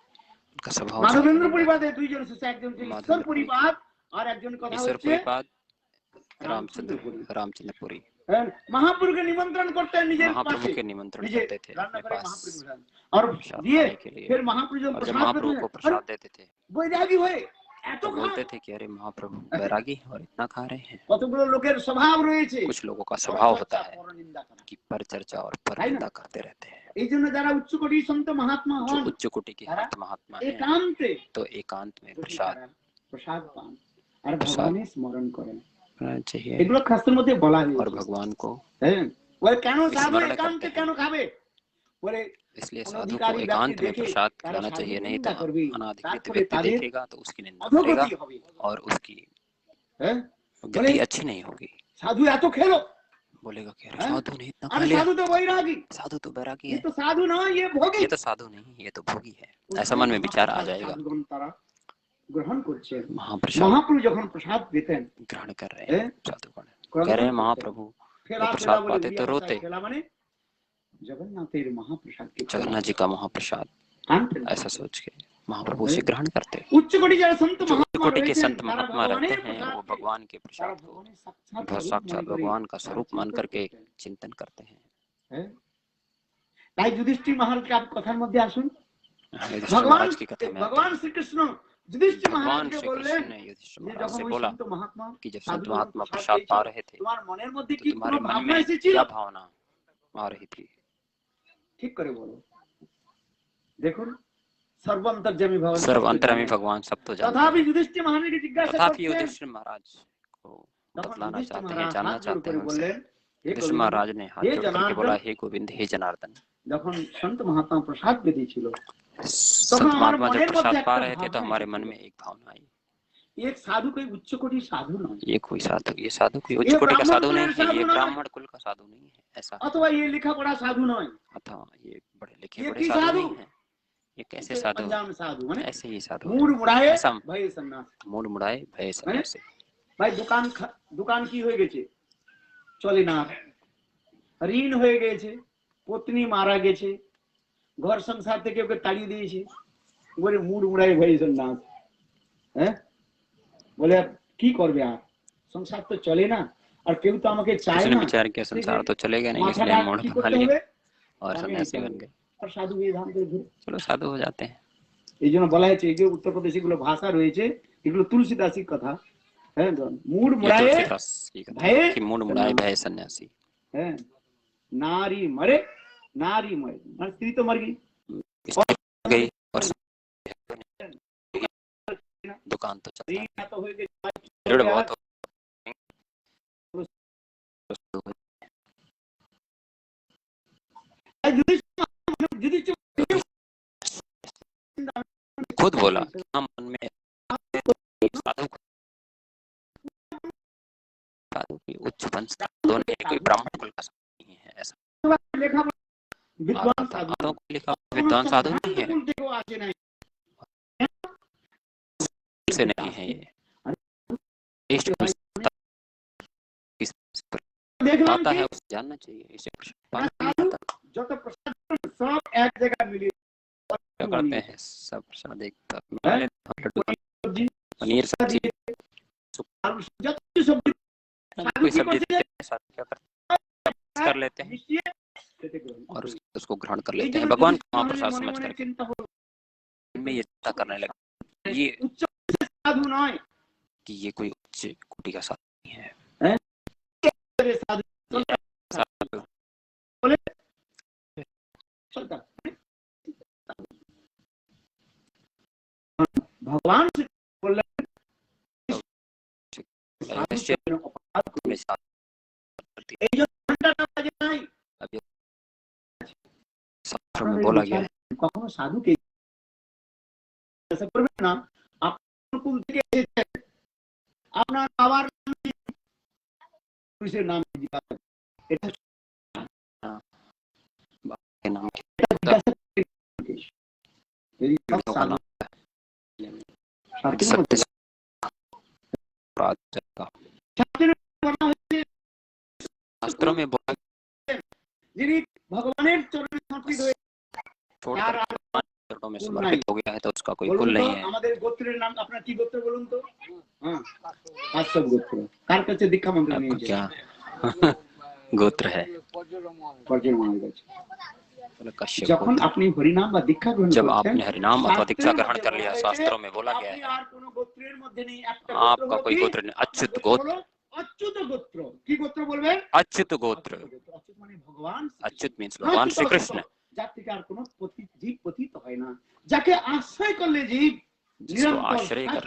उनका स्वभाव মাধবেন্দ্র साधु পুরীপাদের দুইজন শিষ্য, একজন ছিল ঈশ্বর माधवेंद्र पुरी পুরীপাদ আর একজন কথা ईश्वर হচ্ছে पुरीपाद রামচন্দ্র পুরী। रामचंद्र पुरी হ্যাঁ, মহাপুরুষকে নিমন্ত্রণ করতেন নিজের महाप्रभु পাশে, के निमंत्रण নিজে करते थे রান্না अपने করে पास মহাপ্রভু খান और प्रसाद দিয়ে खाने के लिए। फिर महाप्रभु जब और जब प्रसाद महाप्रभु देते को हैं, प्रसाद देते थे বৈরাগী হয়ে এত तो খান। बोलते थे कि अरे महाप्रभु बैरागी और इतना खा रहे हैं। কতগুলো লোকের স্বভাব রয়েছে कुछ लोगों का स्वभाव होता পরচর্চা, है পরনিন্দা করা। कि पर चर्चा और पर তাই না? निंदा करते रहते हैं। এই জন্য যারা উচ্চকোটি সন্ত মহাত্মা जो হন उच्च कोटि के তারা संत महात्मा हैं একান্তে तो एकांत में বসে प्रसाद তারা প্রসাদ পান আর प्रसाद ভগবানের স্মরণ করেন। करना चाहिए এগুলো শাস্ত্রের মধ্যে বলা और হয়েছে। भगवान को হ্যাঁ, বলে কেন সাধু स्मरण একান্তে करते हैं। কেন খাবে? বলে इसलिए साधु को অনধিকারী ব্যক্তি एकांत में দেখে प्रसाद তারা खिलाना সাধুর चाहिए, नहीं तो নিন্দা করবে, अनाधिकृत তারপরে व्यक्ति তাদের देखेगा तो उसकी निंदा करेगा অধোগতি হবে। और उसकी হ্যাঁ, বলে गति अच्छी नहीं होगी। সাধু এত খেলো, बोलेगा कि अरे হ্যাঁ? साधु ने इतना खा अरे लिया, साधु तो वैरागी, साधु तो बैरागी ये है, तो साधु ना, ये भोगी। ये तो साधु नहीं, ये तो भोगी है। ऐसा मन में विचार आ जाएगा। সাধুগণ তারা গ্রহণ করছেন। महाप्रसाद মহাপ্রভু যখন প্রসাদ পেতেন, ग्रहण कर रहे हैं? हैं साधुगण, कह रहे हैं महाप्रभु ফেলা वो ফেলা प्रसाद বলে पाते तो উড়িয়া ভাষায় रोते। ফেলা মানে জগন্নাথের মহাপ্রসাদকে जगन्नाथ जी का महाप्रसाद আনতেন। ऐसा सोच के महाप्रभु उसे ग्रहण करते। উচ্চকোটি যারা সন্ত जो उच्च মহাত্মা कोटि के রয়েছেন संत তারা महात्मा रहते ভগবানের हैं वो প্রসাদকে भगवान के তারা प्रसाद को ভগবানের সাক্ষাৎ साक्षात भगवान का स्वरूप मान करके করতেন। चिंतन करते हैं। হ্যাঁ, তাই যুধিষ্ঠির মহারাজকে आप কথার মধ্যে আসুন। युधिष्ठिर भगवान महाराज की कथा में आते भगवान हैं। श्री कृष्ण युधिष्ठिर भगवान महाराज के श्री बोललेন कृष्ण ने युधिष्ठिर যে महाराज যখন से ওই बोला সন্ত মহাত্মা कि जब সাধু संत যখন महात्मा প্রসাদ प्रसाद पा পেয়েছিল, रहे थे তোমার মনের মধ্যে तो কি तुम्हारे কোনো मन ভাবনা में এসেছিল? क्या भावना आ रही थी? ঠিক করে বলো। দেখুন, सर्वांतर्यामी भगवान, सर्व अंतर्यामी भगवान सब तो जानते तथापि हैं। युधिष्ठिर महाराज की जिज्ञासा तथापि करते हैं। युधिष्ठिर महाराज को तখন बतलाना युधिष्ठिर चाहते हैं, महाराज जानना हाथ जोड़ चाहते করে हैं उनसे। বললেন, হে युधिष्ठिर गोविंद, महाराज ने हाथ हे जोड़ करके बोला, जनार्दन, हे गोविंद, हे जनार्दन। যখন সন্ত মহাত্মা প্রসাদ পেয়েছিল संत তখন আমার महात्मा जब মনের মধ্যে प्रसाद पा একটা रहे थे तो ভাবনা हमारे मन এসেছিল। में एक भावना आई, एक साधु कोई उच्च कोटि साधु नয়, ये कोई साधु, ये साधु कोई उच्च ये कोटि का ब्राह्मण साधु नहीं कुलेर है, ये साधु नয়, ब्राह्मण कुल का साधु नहीं है, ऐसा অথবা ये लिखा पढ़ा साधु নয়। अथवा ये पढ़े लिखे ये बड़े की साधु साधु? नहीं है, ये कैसे ये साधु? अनजान साधु माने ऐसे ही साधु मूड मुड़ाए ऐसा भय सन्यास। मूड मुड़ाए भय सन्यासी। भाई दुकान की হয়ে গেছে, চলে না, ঋণ হয়ে গেছে, পত্নী মারা গেছে, ঘর সংসার থেকে ওকে তাড়িয়ে দিয়েছে, বলে মুড মুড়াই ভয় সন্ন্যাস। হ্যাঁ, বলে কি করবে, আর সংসার তো চলে না, আর কেউ তো আমাকে চায় किसी ने না, विचार किया संसार तो चलेगा नहीं, इसलिए মাথাটা मूड কি बना করতে लिया হবে, और सन्यासी बन गए। আর সাধু বিধান করে ঘুরে। चलो साधु हो जाते हैं। এই জন্য বলা হয়েছে, এই যে উত্তরপ্রদেশ এগুলো ভাষা রয়েছে, এগুলো তুলসীদাসীর কথা। হ্যাঁ, মুড ये মুড়ায়ে तुलसीदास की कथा भय है कि मूड मुड़ाए भय सन्यासी। হ্যাঁ, नारी मरे, नारी मरे মানে স্ত্রী তো মর গई, गई और दुकान तो चलता है, ঋণ তো হয়ে গেছে, ऋण बहुत हो युधिष्ठिर खुद बोला हाँ, मन में साधु साधु की उच्च वंश का दोनों कोई ब्राह्मण कुल का साधु नहीं है, ऐसा लेखा विद्वान साधु आदों को लिखा विद्वान साधु नहीं है, देखो आगे नहीं से नहीं है, ये इष्ट वंश देखलाम आता कि है उसे जानना चाहिए, इसे पालन नहीं साधु आता। যত প্রসাদ সব এক জায়গায় মিলিয়ে क्या करते हैं सब प्रसाद एक तरफ मिला लेते हैं, लड्डू सब्जी पनीर सब्जी आलू যত সবজি कोई सब्जी देते हैं, साथ क्या करते हैं कर लेते हैं মিশিয়ে খেতে গ্রহণ और उसको ग्रहण कर এই लेते জন্য हैं। भगवान যদি का महाप्रसाद মনে समझ মনে कर চিন্তা হলো में ये चिंता करने लगे ये উচ্চ সাধু নয়, कि ये कोई उच्च कोटि का साधु नहीं है, साधु ये साधु चलता भगवान से बोललेन यश्चित में साथ करती है। এই যে ঘন্টাটা বাজে নাই, अब जो शास्त्रों में बोला गया है, কখনো সাধুকে জিজ্ঞাসা করবেন না আপনার কুল থেকে এসেছেন, আপনার বাবার নাম জিজ্ঞাসা, এটা के नाम के জিজ্ঞাসা का नाम सत्य का शास्त्रों में बोला যিনি ভগবানের চরণে সমর্পিত হয়ে छोड़कर चरणों में समर्पित हो गया है तो उसका कोई कुल नहीं है। আমাদের গোত্রের নাম, আপনার কি গোত্র বলুন তো? হ্যাঁ, কাশ্যপ গোত্র। কার কাছে দীক্ষা মন্ত্র आपका নিয়েছে? क्या गोत्र है? পর্যায় মহারাজ। कश्यप যখন गोत्र। আপনি হরিনাম বা দীক্ষা গ্রহণ जब করছেন, आपने हरिनाम अथवा दीक्षा ग्रहण कर लिया, शास्त्रों में बोला गया আপনি है আর কোনো গোত্রের মধ্যে নেই, একটা आपका গোত্র कोई কি? गोत्र नहीं, अच्युत गोत्र। অচ্যুত গোত্র। কি গোত্র বলবেন? अच्युत गोत्र। অচ্যুত মানে ভগবান। अच्युत मीन्स भगवान श्री कृष्ण। যার থেকে আর কোনো জীব পতিত হয় না, যাকে আশ্রয় করলে জীব जिसको आश्रय कर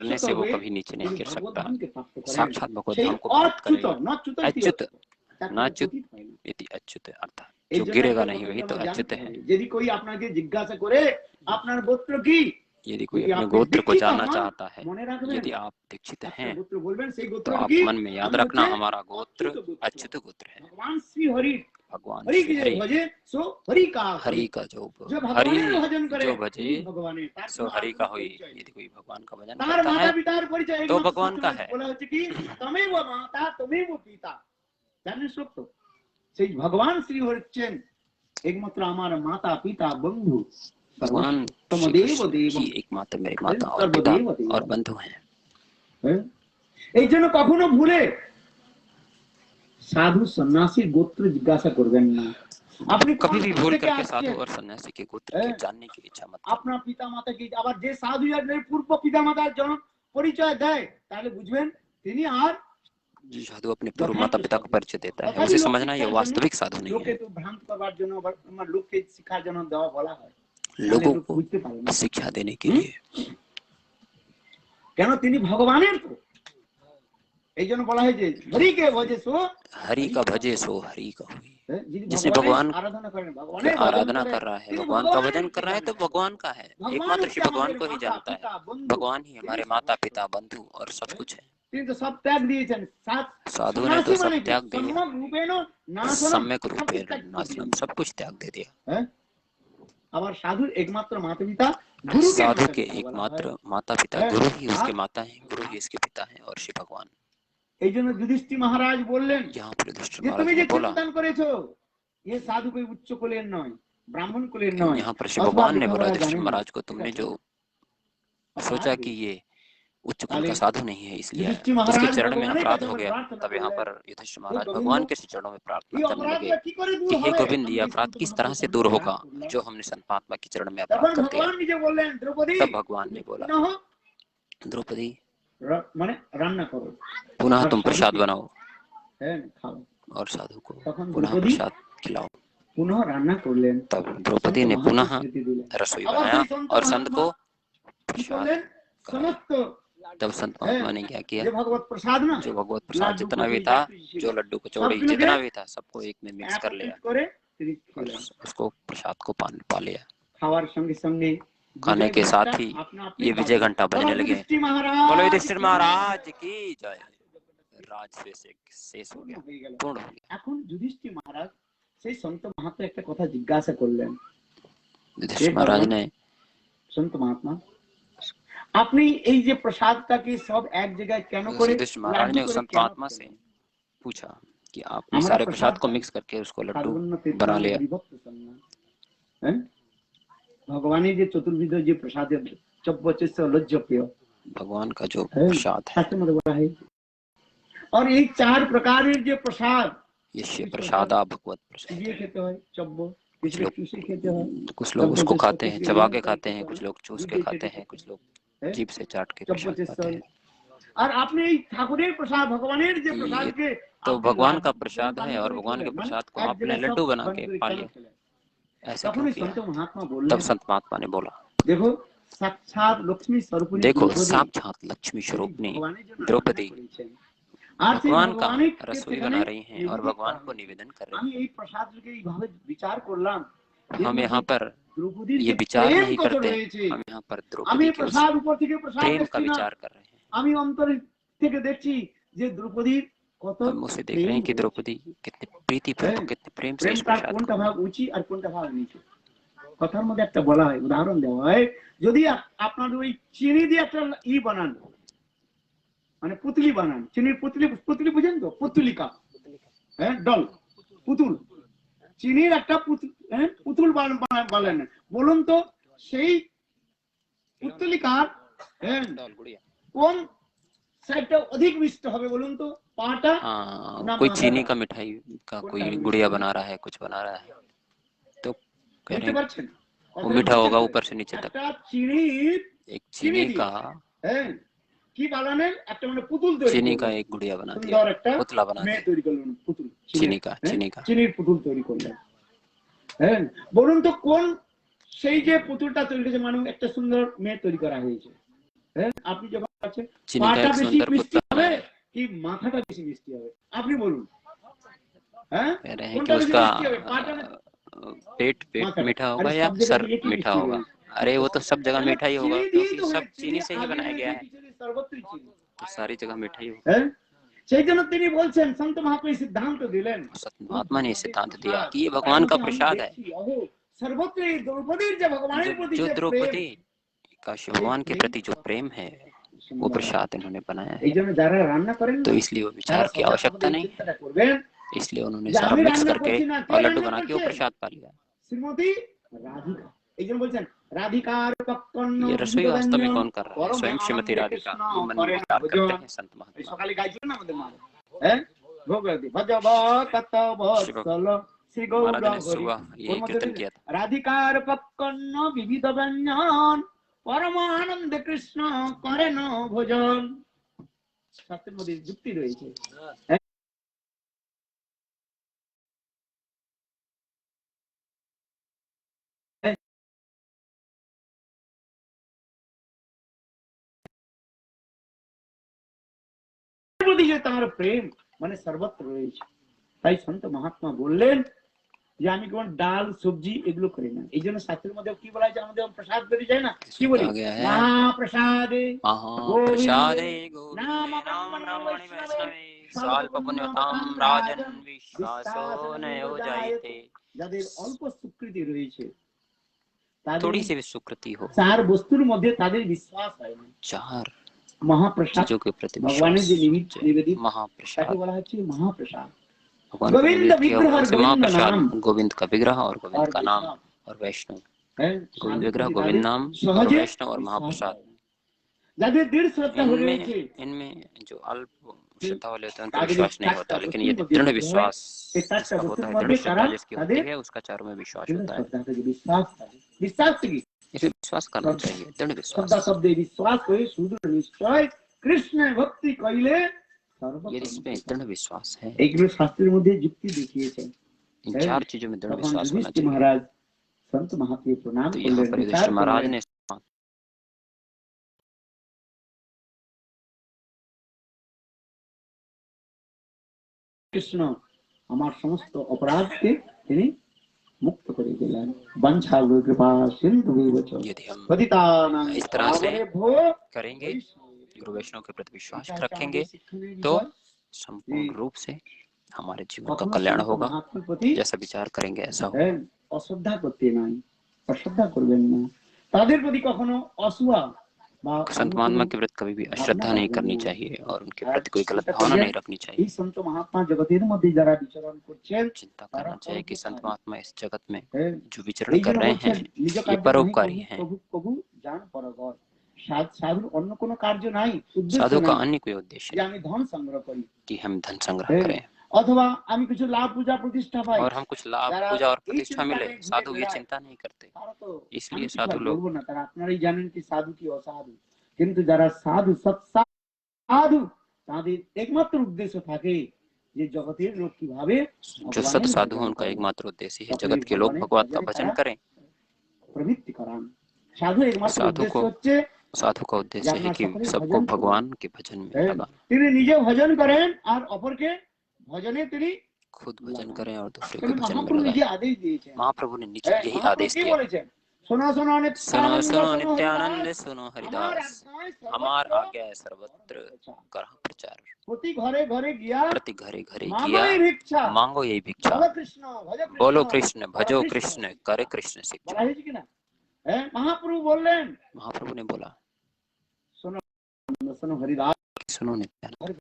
करने से वो कभी नीचे नहीं गिर सकता। साक्षात भगवत धाम को प्राप्त करेगा। अच्युत नाच्युत इति अच्युत अर्थात जो गिरेगा नहीं वही तो अच्युत है। यदि कोई আপনাকে জিজ্ঞাসা করে আপনার গোত্র কি, यदि कोई अपने गोत्र को जानना चाहता है, यदि आप दीक्षित हैं तो आप मन में याद रखना हमारा गोत्र अच्युत गोत्र है। भगवान श्री हरि, भगवान हरि की हरि भजे सो हरि का, हरि का जो हरि भजन करे जो भजे सो हरि का होई। यदि कोई भगवान का भजन करता है तो भगवान का है। বলা হচ্ছে কি তমেব মাতা তমেব পিতা, জানেন সব তো সেই ভগবান শ্রী হচ্ছেন একমাত্র আমার মাতা পিতা বন্ধু, भगवान ही एकमात्र मेरे माता और पिता और बंधु हैं। এই জন্য কখনো ভুলে साधु सन्यासी गोत्र जिज्ञासा करবেন না। আপনি कभी भी भूल करके साधु और सन्यासी के गोत्र के जानने की इच्छा मत करो। আপনার পিতা মাতা কি, আবার যে সাধু এর পূর্ব পিতা মাতার জন্য পরিচয় দেয় তাহলে বুঝবেন তিনি আর जो साधु अपने पूर्व माता पिता को परिचय देता है उसे समझना ये वास्तविक साधु नहीं লোকে है। তো ভ্রান্ত করবার জন্য আমার লোককে শিক্ষার জন্য দেওয়া বলা হয়, लोगों को शिक्षा देने के लिए, কেন তিনি भगवाনের তো এই जन বলা হয় যে हरि के भजे सो हरि का भजे सो हरि का हुई। जिसने जिसने भगवान भगवान की आराधना कर रहा है, भगवान का भजन कर रहा है तो भगवान का है। एकमात्र श्री भगवान को ही जानता है। भगवान ही हमारे माता पिता बंधु और सब कुछ है। তিনি তো সব ত্যাগ দিয়েছেন। साधु ने तो सब त्याग दिया, सम्यक रूपेण नाशनम सब कुछ त्याग दे दिया। আবার সাধুর একমাত্র মাতা পিতা গুরু, साधु के एकमात्र माता पिता गुरु ही उसके माता है, गुरु ही इसके पिता है और श्री भगवान। এই জন্য যুধিষ্ঠির মহারাজ বললেন यहाँ पर युधिष्ठिर যে महाराज তুমি ने যে बोला, চিন্তা করেছো ये साधु कोई उच्च कुलेर नয়, ब्राह्मण कुलेर नয়। यहाँ पर श्री भगवान ने बोला युधिष्ठिर महाराज को, तुमने जो सोचा कि ये उच्च कुल का साधु नहीं है, इसलिए युधिष्ठिर उसके महाराज चरण में भगवान अपराध के हो गया। प्रार्थना तब यहाँ करलेন, पर युधिष्ठिर हे महाराज गोविंद, भगवान के चरणों में এই प्रार्थना करने लगे অপরাধটা কি করে দূর कि हे হবে? गोविंद, আমি ये এই अपराध সন্ত किस तरह মহাপ্রভুর से সামনে दूर অপরাধ होगा করলাম। जो हमने संत महात्मा के चरण में তখন अपराध कर दिया। ভগবান নিজে বললেন, দ্রৌপদী तब भगवान ने बोला, পুনঃ द्रौपदी মানে রান্না করো, पुनः আর तुम प्रसाद সাধুকে बनाओ হ্যাঁ খাও। और साधु को তখন पुनः দ্রৌপদী प्रसाद खिलाओ। পুনঃ রান্না করলেন, तब সন্ত द्रौपदी ने মহাত্মা पुनः স্মৃতি দিলেন। रसोई আবার बनाया সেই সন্ত और संत মহাত্মা को কি प्रसाद করলেন? कराया। সমস্ত तब संत महात्मा ने क्या किया, যে ভগবত প্রসাদ না, जो भगवत प्रसाद লাড্ডু जितना भी কচুরি था, যা কিছু ছিল, जो लड्डू कचौड़ी সবগুলোকে जितना भी था, सबको एक में मिक्स कर लिया একত্রিত করে তিনি और খেলেন। उसको प्रसाद को पा लिया। খাওয়ার সঙ্গে সঙ্গে खाने বিজয় के साथ ঘন্টা ही আপনা আপনি ये विजय বাজলো। घंटा বলো बजने लगे। যুধিষ্ঠির बोलो মহারাজ युधिष्ठिर महाराज की जय। राज शेष हो गया, হয়ে গেল। पूर्ण हो गया। এখন যুধিষ্ঠির মহারাজ সেই সন্ত মহাত্মা একটা কথা জিজ্ঞাসা করলেন, युधिष्ठिर महाराज ने সন্ত মহাত্মা আপনি এই যে প্রসাদটাকে সব এক জায়গায় কেন করে युधिष्ठिर महाराज লাড্ডু ने করে संत কেন महात्मा से খেলেন? पूछा कि आपने আমরা सारे प्रसाद को প্রসাদটা मिक्स करके उसको लड्डू সাধুগুণ बना তীর্থম लिया। হরিভক্ত সন্ন্যাস, হ্যাঁ ভগবানের যে চতুর্বিধ যে প্রসাদের চব্বচেষ্য লজ্জ প্রিয় भगवान का जो है, प्रसाद है, শাস্ত্রের মধ্যে বলা হয়। और এই চার প্রকারের যে প্রসাদ, ये शिव प्रसाद आप भगवत प्रसाद চিবিয়ে है। খেতে হয় চব্য, कुछ কিছু लोग চুষে খেতে হয়, कुछ लोग उसको চব্বচেষ্য खाते हैं, কিছু चबा গ্রহণ के করে खाते খেতে हैं, হয়, कुछ लोग चूस के দুধে खाते চেটে हैं, খেতে कुछ হয়, लोग হ্যাঁ, जीभ से चाट के प्रसाद চব্বচেষ্য। खाते हैं। আর আপনি এই ঠাকুরের প্রসাদ, ভগবানের যে ये প্রসাদকে तो আপনি भगवान का লাড্ডু प्रसाद है और भगवान के খেলেন, মানে प्रसाद को এক आपने জায়গায় সব लड्डू बना বন্ধ के করে पा কেন लिया, খেলেন? ऐसा তখন क्यों এই किया? সন্ত মহাত্মা तब বললেন, संत महात्मा ने बोला, দেখো সাক্ষাৎ লক্ষ্মী স্বরূপিণী देखो দ্রৌপদী साक्षात लक्ष्मी स्वरूपनी ভগবানের জন্য রান্না द्रौपदी করেছেন, আর সেই भगवान का ভগবানের रसोई সেখানে बना रही हैं और নিবেদন भगवान করা को হয়েছে। निवेदन कर रही আমি हैं। এই প্রসাদকে এইভাবে বিচার করলাম, এর हम মধ্যে यहाँ पर দ্রৌপদীর ये যে विचार প্রেম नहीं কত करते, রয়েছে, हम यहाँ पर আমি द्रौपदी के उस প্রসাদ উপর থেকে প্রসাদ प्रेम का দেখছি না, विचार कर रहे हैं। আমি অন্তর থেকে দেখছি যে দ্রৌপদীর কত हम उसे देख रहे প্রেম हैं कि রয়েছে। द्रौपदी कितने प्रीति হ্যাঁ, पूर्वक, कितने प्रेम से প্রেম इस তার प्रसाद কোনটা को। ভাগ উঁচি আর কোনটা ভাগ নিচু। কথার মধ্যে একটা বলা হয়, উদাহরণ দেওয়া হয়, যদি আপনার ওই চিনি দিয়ে একটা বানান, মানে পুতলি বানান, চিনির পুতলি, পুতলি বুঝেন তো, পুতুলিকা, হ্যাঁ ডল, পুতুল, চিনির একটা পুতুল বানান, বলুন তো সেই পুতুলিকার কোন সাইডটা অধিক মিষ্ট হবে বলুন তো, পাটা না कोई মাথাটা? चीनी का मिठाई का कोई गुड़िया बना रहा है, कुछ बना रहा है, तो कह বুঝতে रहे हैं পারছেন? वो मीठा होगा ऊपर से नीचे तक। একটা চিনির, एक चीनी দিয়ে, का হ্যাঁ কি বানালেন, একটা মানে পুতুল তৈরি चीनी का করলেন, एक गुड़िया बना दिया, সুন্দর একটা पुतला बना মেয়ে दिया, তৈরি করলেন, পুতুল चीनी का, হ্যাঁ, चीनी का। চিনির পুতুল তৈরি করলেন। হ্যাঁ বলুন তো কোন সেই যে পুতুলটা তৈরি করেছে, মানে একটা সুন্দর মেয়ে তৈরি করা হয়েছে, হ্যাঁ আপনি যখন আছেন चीनी का পাটা एक বেশি सुंदर মিষ্টি पुतला হবে बनाया। কি মাথাটা বেশি মিষ্টি হবে, আপনি বলুন, হ্যাঁ कह रहे हैं कि কোনটা বেশি उसका মিষ্টি হবে, পাটা না पेट মাথাটা? मीठा আরে होगा या সব জায়গায় सर একই मीठা মিষ্টি होगा? রয়েছে। अरे वो तो सब जगह তাহলে मीठा ही होगा, চিনি দিয়েই क्योंकि তো सब হয়েছে, चीनी से ही আগে बनाया गया রয়েছে है, চিনি, সর্বত্রই চিনি, तो सारी जगह मीठा ही होगा। হ্যাঁ সেই জন্য তিনি বলছেন, সন্ত মহাত্মা এই সিদ্ধান্ত দিলেন, संत महात्मा ने सिद्धांत दिया कि ये भगवान का प्रसाद है। সর্বত্র এই দ্রৌপদীর যে ভগবানের প্রতি जो যে द्रौपदी का शिव भगवान के प्रेम, प्रति जो प्रेम है, वो प्रसाद इन्होंने बनाया এই है। জন্য যারা রান্না করেন तो না, इसलिए वो তারা विचार की সদা आवश्यकता সর্বদা এই नहीं, চিন্তাটা করবেন इसलिए उन्होंने যে सारा আমি मिक्स রান্না करके করছি না, কে और लड्डू রান্না बना के वो করছে? प्रसाद पा लिया। শ্রীমতী রাধিকা। এই জন্য বলছেন রাধিকার পক্কন্ন ये रसोई वास्तव में कौन कर रहा है? পরম स्वयं श्रीमती আনন্দে राधिका কৃষ্ণ ये मन में করেন विचार ভোজন। करते हैं संत এই महात्मा। সকালে গাইছিল না আমাদের মা, হ্যাঁ ভগবতী ভজব কত বৎসল শ্রী গৌর महाराज ने হরি। सुबह ये कीर्तन किया था। রাধিকার পক্কন্ন বিবিধ ব্যঞ্জন পরম আনন্দে কৃষ্ণ করেন ভোজন। শাস্ত্রের মধ্যে যুক্তি রয়েছে। তার প্রেম মানে সর্বত্র রয়েছে। তাই সন্ত মহাত্মা বললেন যে আমি কোন ডাল সবজি এগুলো করি না। এই জন্য শাস্ত্রের মধ্যে কি বলা আছে, আমাদের প্রসাদ বেরিয়ে যায় না, কি বলি, মহাপ্রসাদে महाप्रसादे নাম स्वाल्पपुण्यतां राजन् विश्वासो नयो जायते। যাদের অল্প স্বীকৃতি রয়েছে, थोड़ी सी भी स्वीकृति हो, চার বস্তুর মধ্যে তাদের বিশ্বাস হয় না। चार মহাপ্রসাদ चीजों के प्रति ভগবানের যে विश्वास, নিবেদিত তাকে महाप्रसाद বলা হচ্ছে মহাপ্রসাদ। भगवान को गोविंद निवेदित किया हुआ विग्रह उसे गोविंद महाप्रसाद, नाम गोविंद का विग्रह और गोविंद और का नाम वैष्णव और वैष्णव, है, गोविंद विग्रह, साधु गोविंद नाम और सहजे वैष्णव और महाप्रसाद। যাদের দৃঢ় শ্রদ্ধা হয়ে রয়েছে इनमें जो अल्प श्रद्धा वाले होते हैं उनका विश्वास नहीं होता, लेकिन यदि दृढ़ विश्वास जिसका होता है, दृढ़ श्रद्धा जिसकी होती है, उसका चारों में विश्वास होता है। বিশ্বাস থেকে इसमें विश्वास करना चाहिए, दृढ़ विश्वास। শ্রদ্ধা শব্দে বিশ্বাস করে সুদৃঢ় নিশ্চয় কৃষ্ণে ভক্তি কইলে यदि इसमें दृढ़ विश्वास है, এইগুলো শাস্ত্রের মধ্যে যুক্তি দেখিয়েছেন। इन चार चीजों में दृढ़ विश्वास होना चाहिए। महाराज संत महात्मा प्रणाम तो यहाँ पर युधिष्ठिर महाराज ने কৃষ্ণ আমার সমস্ত অপরাধকে তিনি मुक्त করে দিলেন। वंशा कृपा सिंधु यदि हम इस तरह से करेंगे, गुरु वैष्णव के प्रति विश्वास रखेंगे, तो संपूर्ण रूप से हमारे जीवन का कल्याण होगा। जैसा विचार करेंगे ऐसा होगा। অশ্রদ্ধা করতে নাই, অশ্রদ্ধা করবেন না তাদের প্রতি কখনো অসুয়া। संत महात्मा के प्रति कभी भी अश्रद्धा नहीं करनी चाहिए और उनके प्रति कोई गलत भावना नहीं रखनी चाहिए। संत महात्मा जगतेर मध्य যারা বিচরণ করছেন, चिंता करना चाहिए कि संत महात्मा इस जगत में जो विचरण कर रहे हैं ये परोपकारी हैं। प्रभु जान परगत साधु अन्य कोनो कार्य नहीं, साधु का अन्य कोई उद्देश्य है আমি ধন সংগ্রহ করি, कि हम धन संग्रह करें अथवा আমি কিছু লাভ পূজা প্রতিষ্ঠা পাই और हम कुछ लाभ पूजा और प्रतिष्ठा मिले। साधु ये चिंता नहीं करते, इसलिए साधु लोग তারা আপনারাই জানেন কি সাধু কি অসাধু, কিন্তু যারা সাধু সৎ সাধু তাদের একমাত্র উদ্দেশ্য থাকে যে জগতের লোক কিভাবে, जो सत साधु हैं उनका एकमात्र उद्देश्य है जगत के लोग भगवान का भजन करें, प्रवृत्ति करान। साधु एकमात्र उद्देश्य হচ্ছে साधु का उद्देश्य है कि सबको भगवान के भजन में लगाना। তিনি নিজে ভজন করেন আর অপরকে ভজনে তিনি खुद भजन करें और दूसरे को भजन में लगाएं। महाप्रभु ने नीचे यही आदेश दिया। सुनो सुनो नित्यानंद, सुनो हरिदास, हमार आज्ञा है सर्वत्र कर प्रचार। प्रति घरे घरे गया, प्रति घरे घरे गया, मांगो यही भिक्षा। बोलो कृष्ण, भजो कृष्ण, करे कृष्ण शिक्षा। महाप्रभु बोलें, महाप्रभु ने बोला सुनो सुनो हरिदास, सुनो नित्यानंद,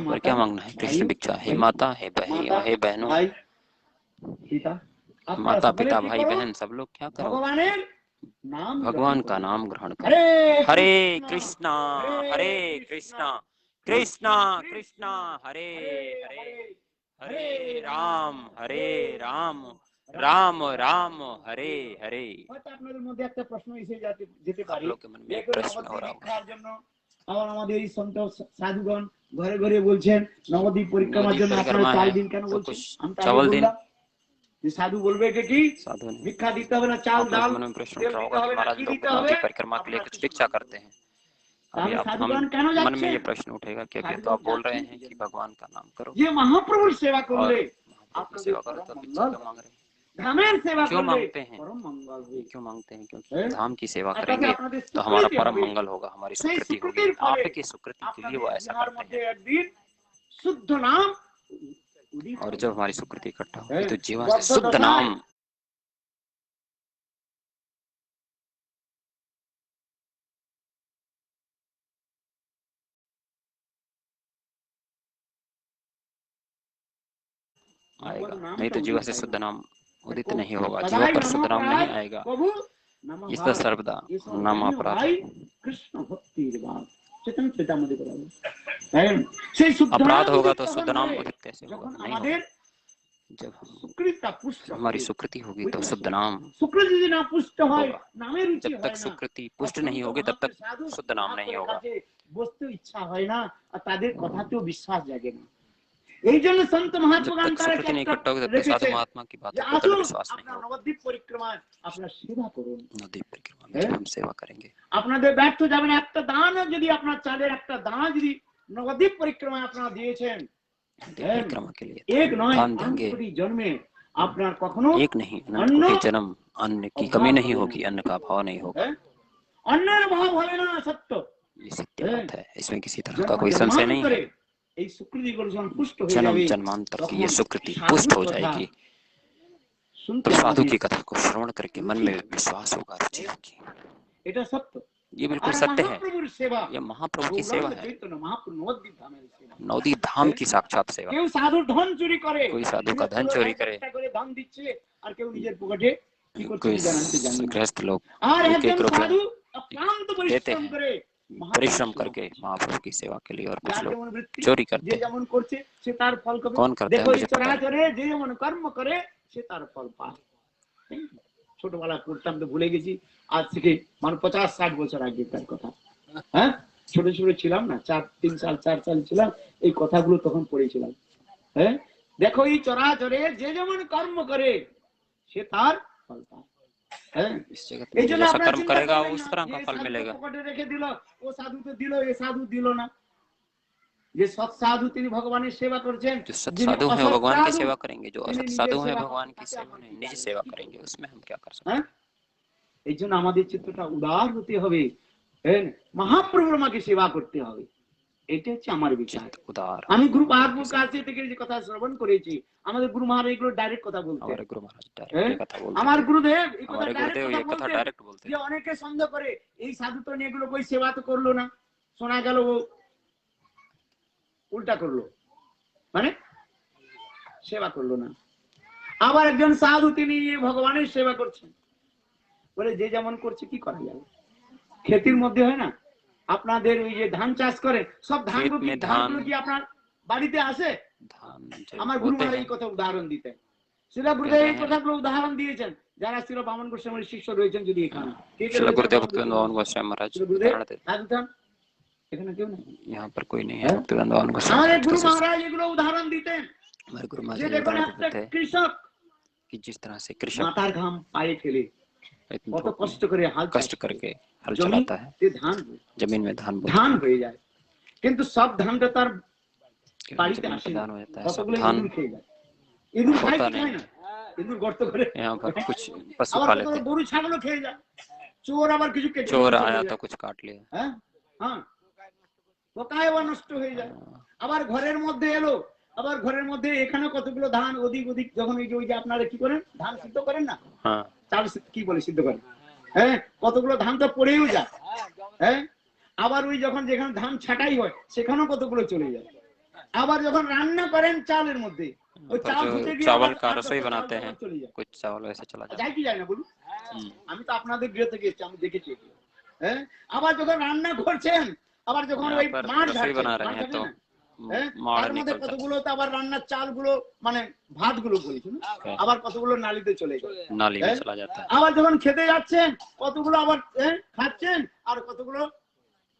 और क्या मांगना है? कृष्ण भिक्षा। हे माता, हे बहन, हे बहनों, माता पिता भाई बहन सब लोग क्या करो, भगवान का नाम ग्रहण करो। हरे कृष्णा कृष्णा कृष्णा हरे हरे, हरे राम राम राम हरे हरे। আপনাদের মধ্যে একটা প্রশ্ন এসে যেতে পারে, लोग के मन में एक प्रश्न हो रहा होगा। আবার আমাদের এই সন্ত সাধুগণ ঘরে ঘরে বলছেন নবদ্বীপ পরিক্রমার জন্য আপনারা 4 দিন কেন বলছেন? আমি चावल दिन যে সাধু বলবে কি ভিক্ষা দিতে হবে না, চাল ডাল प्रश्न उठ रहा होगा कि महाराज लोग भगवान की परिक्रमा के लिए कुछ भिक्षा करते हैं। अभी आप मन में ये प्रश्न उठेगा कि अभी तो आप बोल रहे हैं कि भगवान का नाम करो, ये महाप्रभु सेवा करले आपकी सेवा करो, तो भिक्षा क्यों मांग रहे हैं? धामेर सेवा क्यों मांगते हैं? क्यों मांगते हैं? क्योंकि धाम की सेवा करेंगे तो हमारा परम मंगल होगा, हमारी सुकृति होगी। आपकी सुकृति के लिए वो ऐसा करते हैं। शुद्ध नाम, और जब हमारी सुकृति इकट्ठा होगी तो जीवन से शुद्ध नाम आएगा, नहीं तो जीवन से शुद्ध नाम उदित नहीं होगा। जीवन पर शुद्ध नाम नहीं आएगा। इसका सर्वदा नाम अपराध। कृष्ण भक्ति अपराध होगा तो शुद्ध नाम उदित कैसे होगा? नहीं होगा। जब हमारी सुकृति होगी तो शुद्ध नाम होगा। जब तक सुकृति पुष्ट नहीं होगी तब तक शुद्ध नाम नहीं होगा। বস্তু ইচ্ছা হয় না আর তাদের কথাতেও বিশ্বাস জাগে না। এই জন্য সন্ত মহাত্মাগণ তারা साधु महात्मा की बातों पर दृढ़ विश्वास नहीं होगा। নবদ্বীপ পরিক্রমায় আপনারা সেবা করুন। नवद्वीप परिक्रमा में हम सेवा करेंगे। আপনাদের ব্যর্থ যাবেন, একটা দান যদি আপনার চালের একটা দানা যদি নবদ্বীপ পরিক্রমায় আপনারা দিয়েছেন, परिक्रमा के लिए एक नয় दान देंगे, জন্মে আপনার কখনো एक नहीं अनंत कोटि जन्म अन्न की कमी नहीं होगी, अन्न का अभाव नहीं होगा। अन्নের ভাব হবে না, সত্য, ये सत्य बात है, इसमें किसी तरह का कोई संशय नहीं है। এই সুকৃতিগুলো যখন পুষ্ট হয়ে जन्म যাবে, जन्मांतर की ये सुकृति पुष्ट हो जाएगी तो साधु की कथा को श्रवण करके मन में विश्वास होगा, रुचि होगी। এটা সত্য। ये बिल्कुल আর सत्य है। মহাপ্রভুর সেবা ये महाप्रभु की सेवा গৌরাঙ্গ है, চৈতন্য মহাপ্রভু নবদ্বীপ ধামের সেবা। नवदीप धाम की साक्षात सेवा। কেউ সাধুর ধন চুরি করে, कोई साधु का নিজের धन কুলো चोरी ধার करे, একটা করে ধন দিচ্ছে, আর কেউ নিজের পকেটে কি করছে कोई কি জানেন তো জানি না। गृहस्थ लोग আর एक একজন एक रुपया সাধু অক্লান্ত देते পরিশ্রম हैं, করে परिश्रम करके महाप्रभु की सेवा के लिए, और कुछ যার लोग যেমন বৃত্তি, चोरी যে करते हैं। যেমন করছে সে তার ফল পাবে। कौन करता है দেখো এই मुझे पता नहीं। চরাচরে যে যেমন কর্ম করে সে তার ফল পায়। ছোটবেলা করতাম তো ভুলে গেছি, আজ থেকে মানে 50-60 বছর আগেকার কথা। হ্যাঁ, ছোট ছোট ছিলাম না, 4 সাল ছিলাম, এই কথাগুলো তখন পড়েছিলাম। হ্যাঁ, দেখো এই চরাচরে যে যেমন কর্ম করে সে তার ফল পায়। হ্যাঁ, इस जगत এই में জন্য जैसा আপনারা कर्म চিন্তা करेगा করবেন उस না तरह যে का এই फल সাধু मिलेगा। পকেটে রেখে দিল, ও সাধু তো দিল, এ সাধু দিল না। যে সৎ সাধু তিনি ভগবানের সেবা করছেন, जो सत যিনি साधु है वो অসৎ भगवान की সাধু सेवा करेंगे, जो তিনি असत নিজের साधु है সেবা भगवान করেন, की তাতে सेवा আমরা नहीं, কি निजी জানি, सेवा কি करेंगे, করব? उसमें हम क्या कर सकते হ্যাঁ, हैं। এই জন্য আমাদের চিত্তটা উদার হতে হবে। হ্যাঁ, মহাপ্রভুর আমাকে সেবা করতে হবে, এটা হচ্ছে আমার বিচার। चित्त उदार আমি গুরু महाप्रभु की মহারাজের सेवा। কাছে থেকে যে কথা শ্রবণ করেছি, আমাদের গুরু মহারাজ এগুলো ডাইরেক্ট কথা বলতেন। हमारे गुरु महाराज डायरेक्ट হ্যাঁ, ये कथा बोलते আমার थे, গুরুদেব এই কথা हमारे ডাইরেক্ট गुरुदेव কথা ये कथा বলতেন डायरेक्ट बोलते যে थे। অনেকে সন্দেহ করে এই সাধু তো নিয়ে এগুলো কই সেবা তো করলো না, শোনা গেল ও উল্টা করলো, মানে সেবা করলো না। আবার একজন সাধু তিনি ভগবানের সেবা করছেন, বলে যে যেমন করছে কি করা যাবে। ক্ষেতির মধ্যে হয় না আপনাদের ওই যে ধান চাষ করে, সব खेत में ধানগুলো धान কি আপনার বাড়িতে আসে? धान আমার जो গুরু होते মহারাজ हैं এই কথা উদাহরণ দিতেন, শিলা গুরুদেব कहते এই हैं। কথাগুলো উদাহরণ দিয়েছেন। যারা শিল বামন গোস্বামীর শিষ্য রয়েছেন যদি এখানে কে কে श्रील রয়েছেন गुरुदेव বামন भक्तिवेदांत গোস্বামীর? गोस्वामी महाराज শিল গুরুদেব उदाहरण देते হাত উঠান, এখানে কেউ নেই। हैं। यहाँ पर कोई नहीं है হ্যাঁ, भक्तिवेदांत गोस्वामी আমাদের महाराज গুরু का। মহারাজ এগুলো উদাহরণ দিতেন हमारे गुरु যে महाराज ये দেখুন उदाहरण একটা देते थे কৃষক कि जिस तरह से कृषक মাথার ঘাম পায়ে ফেলে इतनी কত धूप কষ্ট में করে হাল कष्ट চাষ করে, करके हल জমিতে चलाता है, ধান হয়, जमीन में धान बोता ধান है, হয়ে যায়, কিন্তু সব ধানটা তার कि বাড়িতে जमीन আসে पर না, धान हो जाता है, सब কতগুলো धान ইঁদুর খেয়ে যায়। ইঁদুর খায় होता কি খায় नहीं। না? ইঁদুর গর্ত করে, यहाँ पर कुछ पशु আবার खा কতগুলো लेते हैं, গরু ছাগলও খেয়ে যায়, চোর আবার কিছু কেটে चोर নিয়ে চলে आया যায়। तो कुछ काट लिया। হ্যাঁ, হ্যাঁ, পোকায় আবার নষ্ট হয়ে যায়। আবার ঘরের মধ্যে এলো, আবার ঘরের মধ্যে এখানে কতগুলো ধান ওদিক ওদিক, যখন ওই যে আপনারা কি করেন ধান সিদ্ধ করেন না, हाँ, চাল কি বলে সিদ্ধ করেন, হ্যাঁ, কতগুলো ধান তো পড়েও যায়। হ্যাঁ, আবার ওই যখন যেখানে ধান ছাটাই হয় সেখানেও কতগুলো চলে যায়। আবার যখন রান্না করেন চালের মধ্যে, ওই पर চাল जो ফুটে গিয়ে चावल আবার का 8-10 रसोई চাল बनाते हैं চলে যায়। कुछ चावल वैसे चला जाता যায় কি যায় না বলুন? है। আমি তো আপনাদের গৃহ থেকে এসেছি, আমি দেখেছি এগুলো। হ্যাঁ, আবার যখন রান্না করছেন, আবার যখন यहाँ ওই पर মাছ रसोई ঘাটছেন, बना रहे মাছ हैं ঘাটে तो না? হ্যাঁ, माड़ তার মধ্যে निकलता কতগুলো তো আবার রান্নার চালগুলো মানে ভাতগুলো বলছি না, है, আবার কতগুলো নালিতে চলে যায়। नाली में হ্যাঁ, चला जाता है। আবার যখন খেতে যাচ্ছেন কতগুলো আবার খাচ্ছেন, আর কতগুলো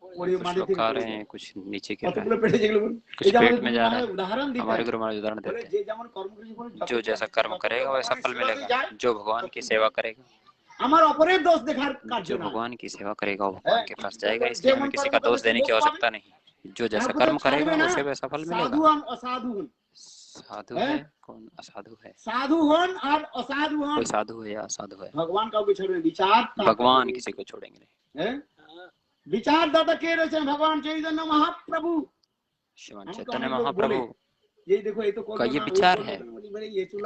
ওই कुछ মাটি लोग থেকে खा পড়ে रहे যায়। हैं, कुछ नीचे गिर रहा কতগুলো है, পেটে যেগুলো বলুন, कुछ এই যে पेट আমাদের में গুরু जा रहा মহারাজ है। উদাহরণ हमारे দিতেন, गुरु महाराज उदाहरण বলে देते যে हैं, যেমন কর্মকৃষি করে जो जैसा कर्म करेगा वैसा फल मिलेगा, जो भगवान की सेवा करेगा, আমার অপরের দোষ দেখার কার্য जो না। भगवान की सेवा करेगा वो भगवान के पास जाएगा, इसलिए যেমন हमें किसी কর্ম का করবে दोष देने লোক की পাবে, आवश्यकता नहीं। जो जैसा ঠাকুর कर्म ছাড়বে करेगा না। उसे वैसा फल সাধু मिलेगा। হন অসাধু হন, साधु हैं? है कौन असाधु है, সাধু হন আর অসাধু হন, कोई साधु है या असाधु है, ভগবান কাউকে ছাড়বে না, বিচার भगवान किसी को छोड़ेंगे नहीं। হ্যাঁ, বিচারদাতা কে রয়েছেন? ভগবান চৈতন্য মহাপ্রভু। श्रीमान हमको चैतन्य अनेक लोग महाप्रभु ये देखो ये तो का ये विचार है।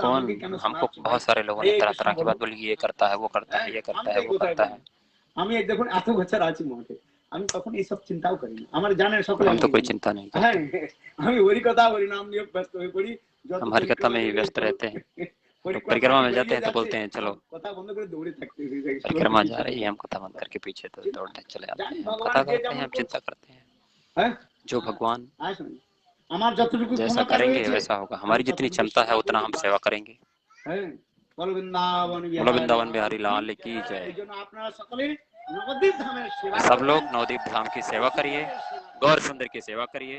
कौन हमको बहुत सारे लोगों ने तरह तरह की बात बोली, ये करता है वो करता है, ये करता है वो करता है। আমি এই দেখুন এত বছর আছি মঠে, আমি তখন এইসব চিন্তাও করি না, আমার জানেন সকলে। हम तो कोई चिंता नहीं करते, হ্যাঁ, আমি হরি কথা হরি নাম নিয়ে ব্যস্ত হয়ে পড়ি। हम हरि कथा में ही व्यस्त रहते हैं। तो परिक्रमा में जाते हैं तो बोलते हैं चलो কথা বন্ধ করে দৌড়ে থাকতে परिक्रमा जा रही है, हम कथा बंद करके पीछे तो दौड़ते चले आते हैं, हम कथा करते हैं, हम चिंता करते हैं। হ্যাঁ, जो भगवान আমার যতটুকু जैसा करेंगे वैसा होगा, हमारी जितनी क्षमता है उतना हम सेवा करेंगे। হ্যাঁ, বলো বৃন্দাবন बोलो वृंदावन बिहारी लाल की जय। এই জন্য আপনারা সকলে নবদ্বীপ ধামের সেবা सब लोग नवदीप धाम की सेवा करिए, गौर सुंदर की सेवा करिए,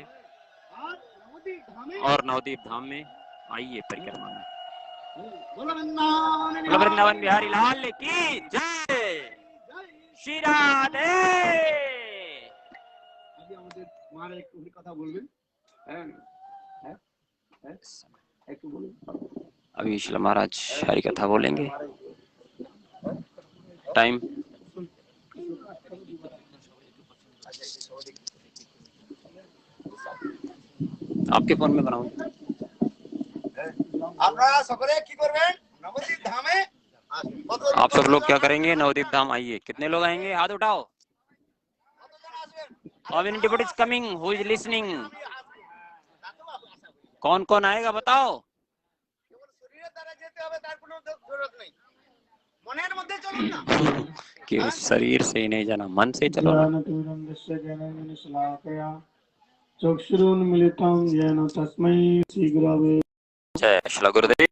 আর নবদ্বীপ ধামে और नवदीप धाम में आइए परिक्रमा में। बोलो वृंदावन बोलो वृंदावन बिहारी लाल की जय। श्री राधे। আজকে আমাদের মারা একটু কথা বলবেন। হ্যাঁ, হ্যাঁ, হ্যাঁ, একটু বলুন। अभी श्रील महाराज हरि कथा बोलेंगे। टाइम आपके फोन में बनाऊं। আপনারা সকলে কি করবেন? নবদ্বীপ ধামে আসবেন। आप सब लोग क्या करेंगे? नवदीप धाम आइए। कितने लोग आएंगे? हाथ उठाओ। How many devotees coming? Who is listening? कौन कौन आएगा बताओ? केवल शरीर से ही नहीं जाना, मन से चलो ना। चक्षुरुन्मिलितं येन तस्मै श्री गुरवे जय श्री गुरुदेव।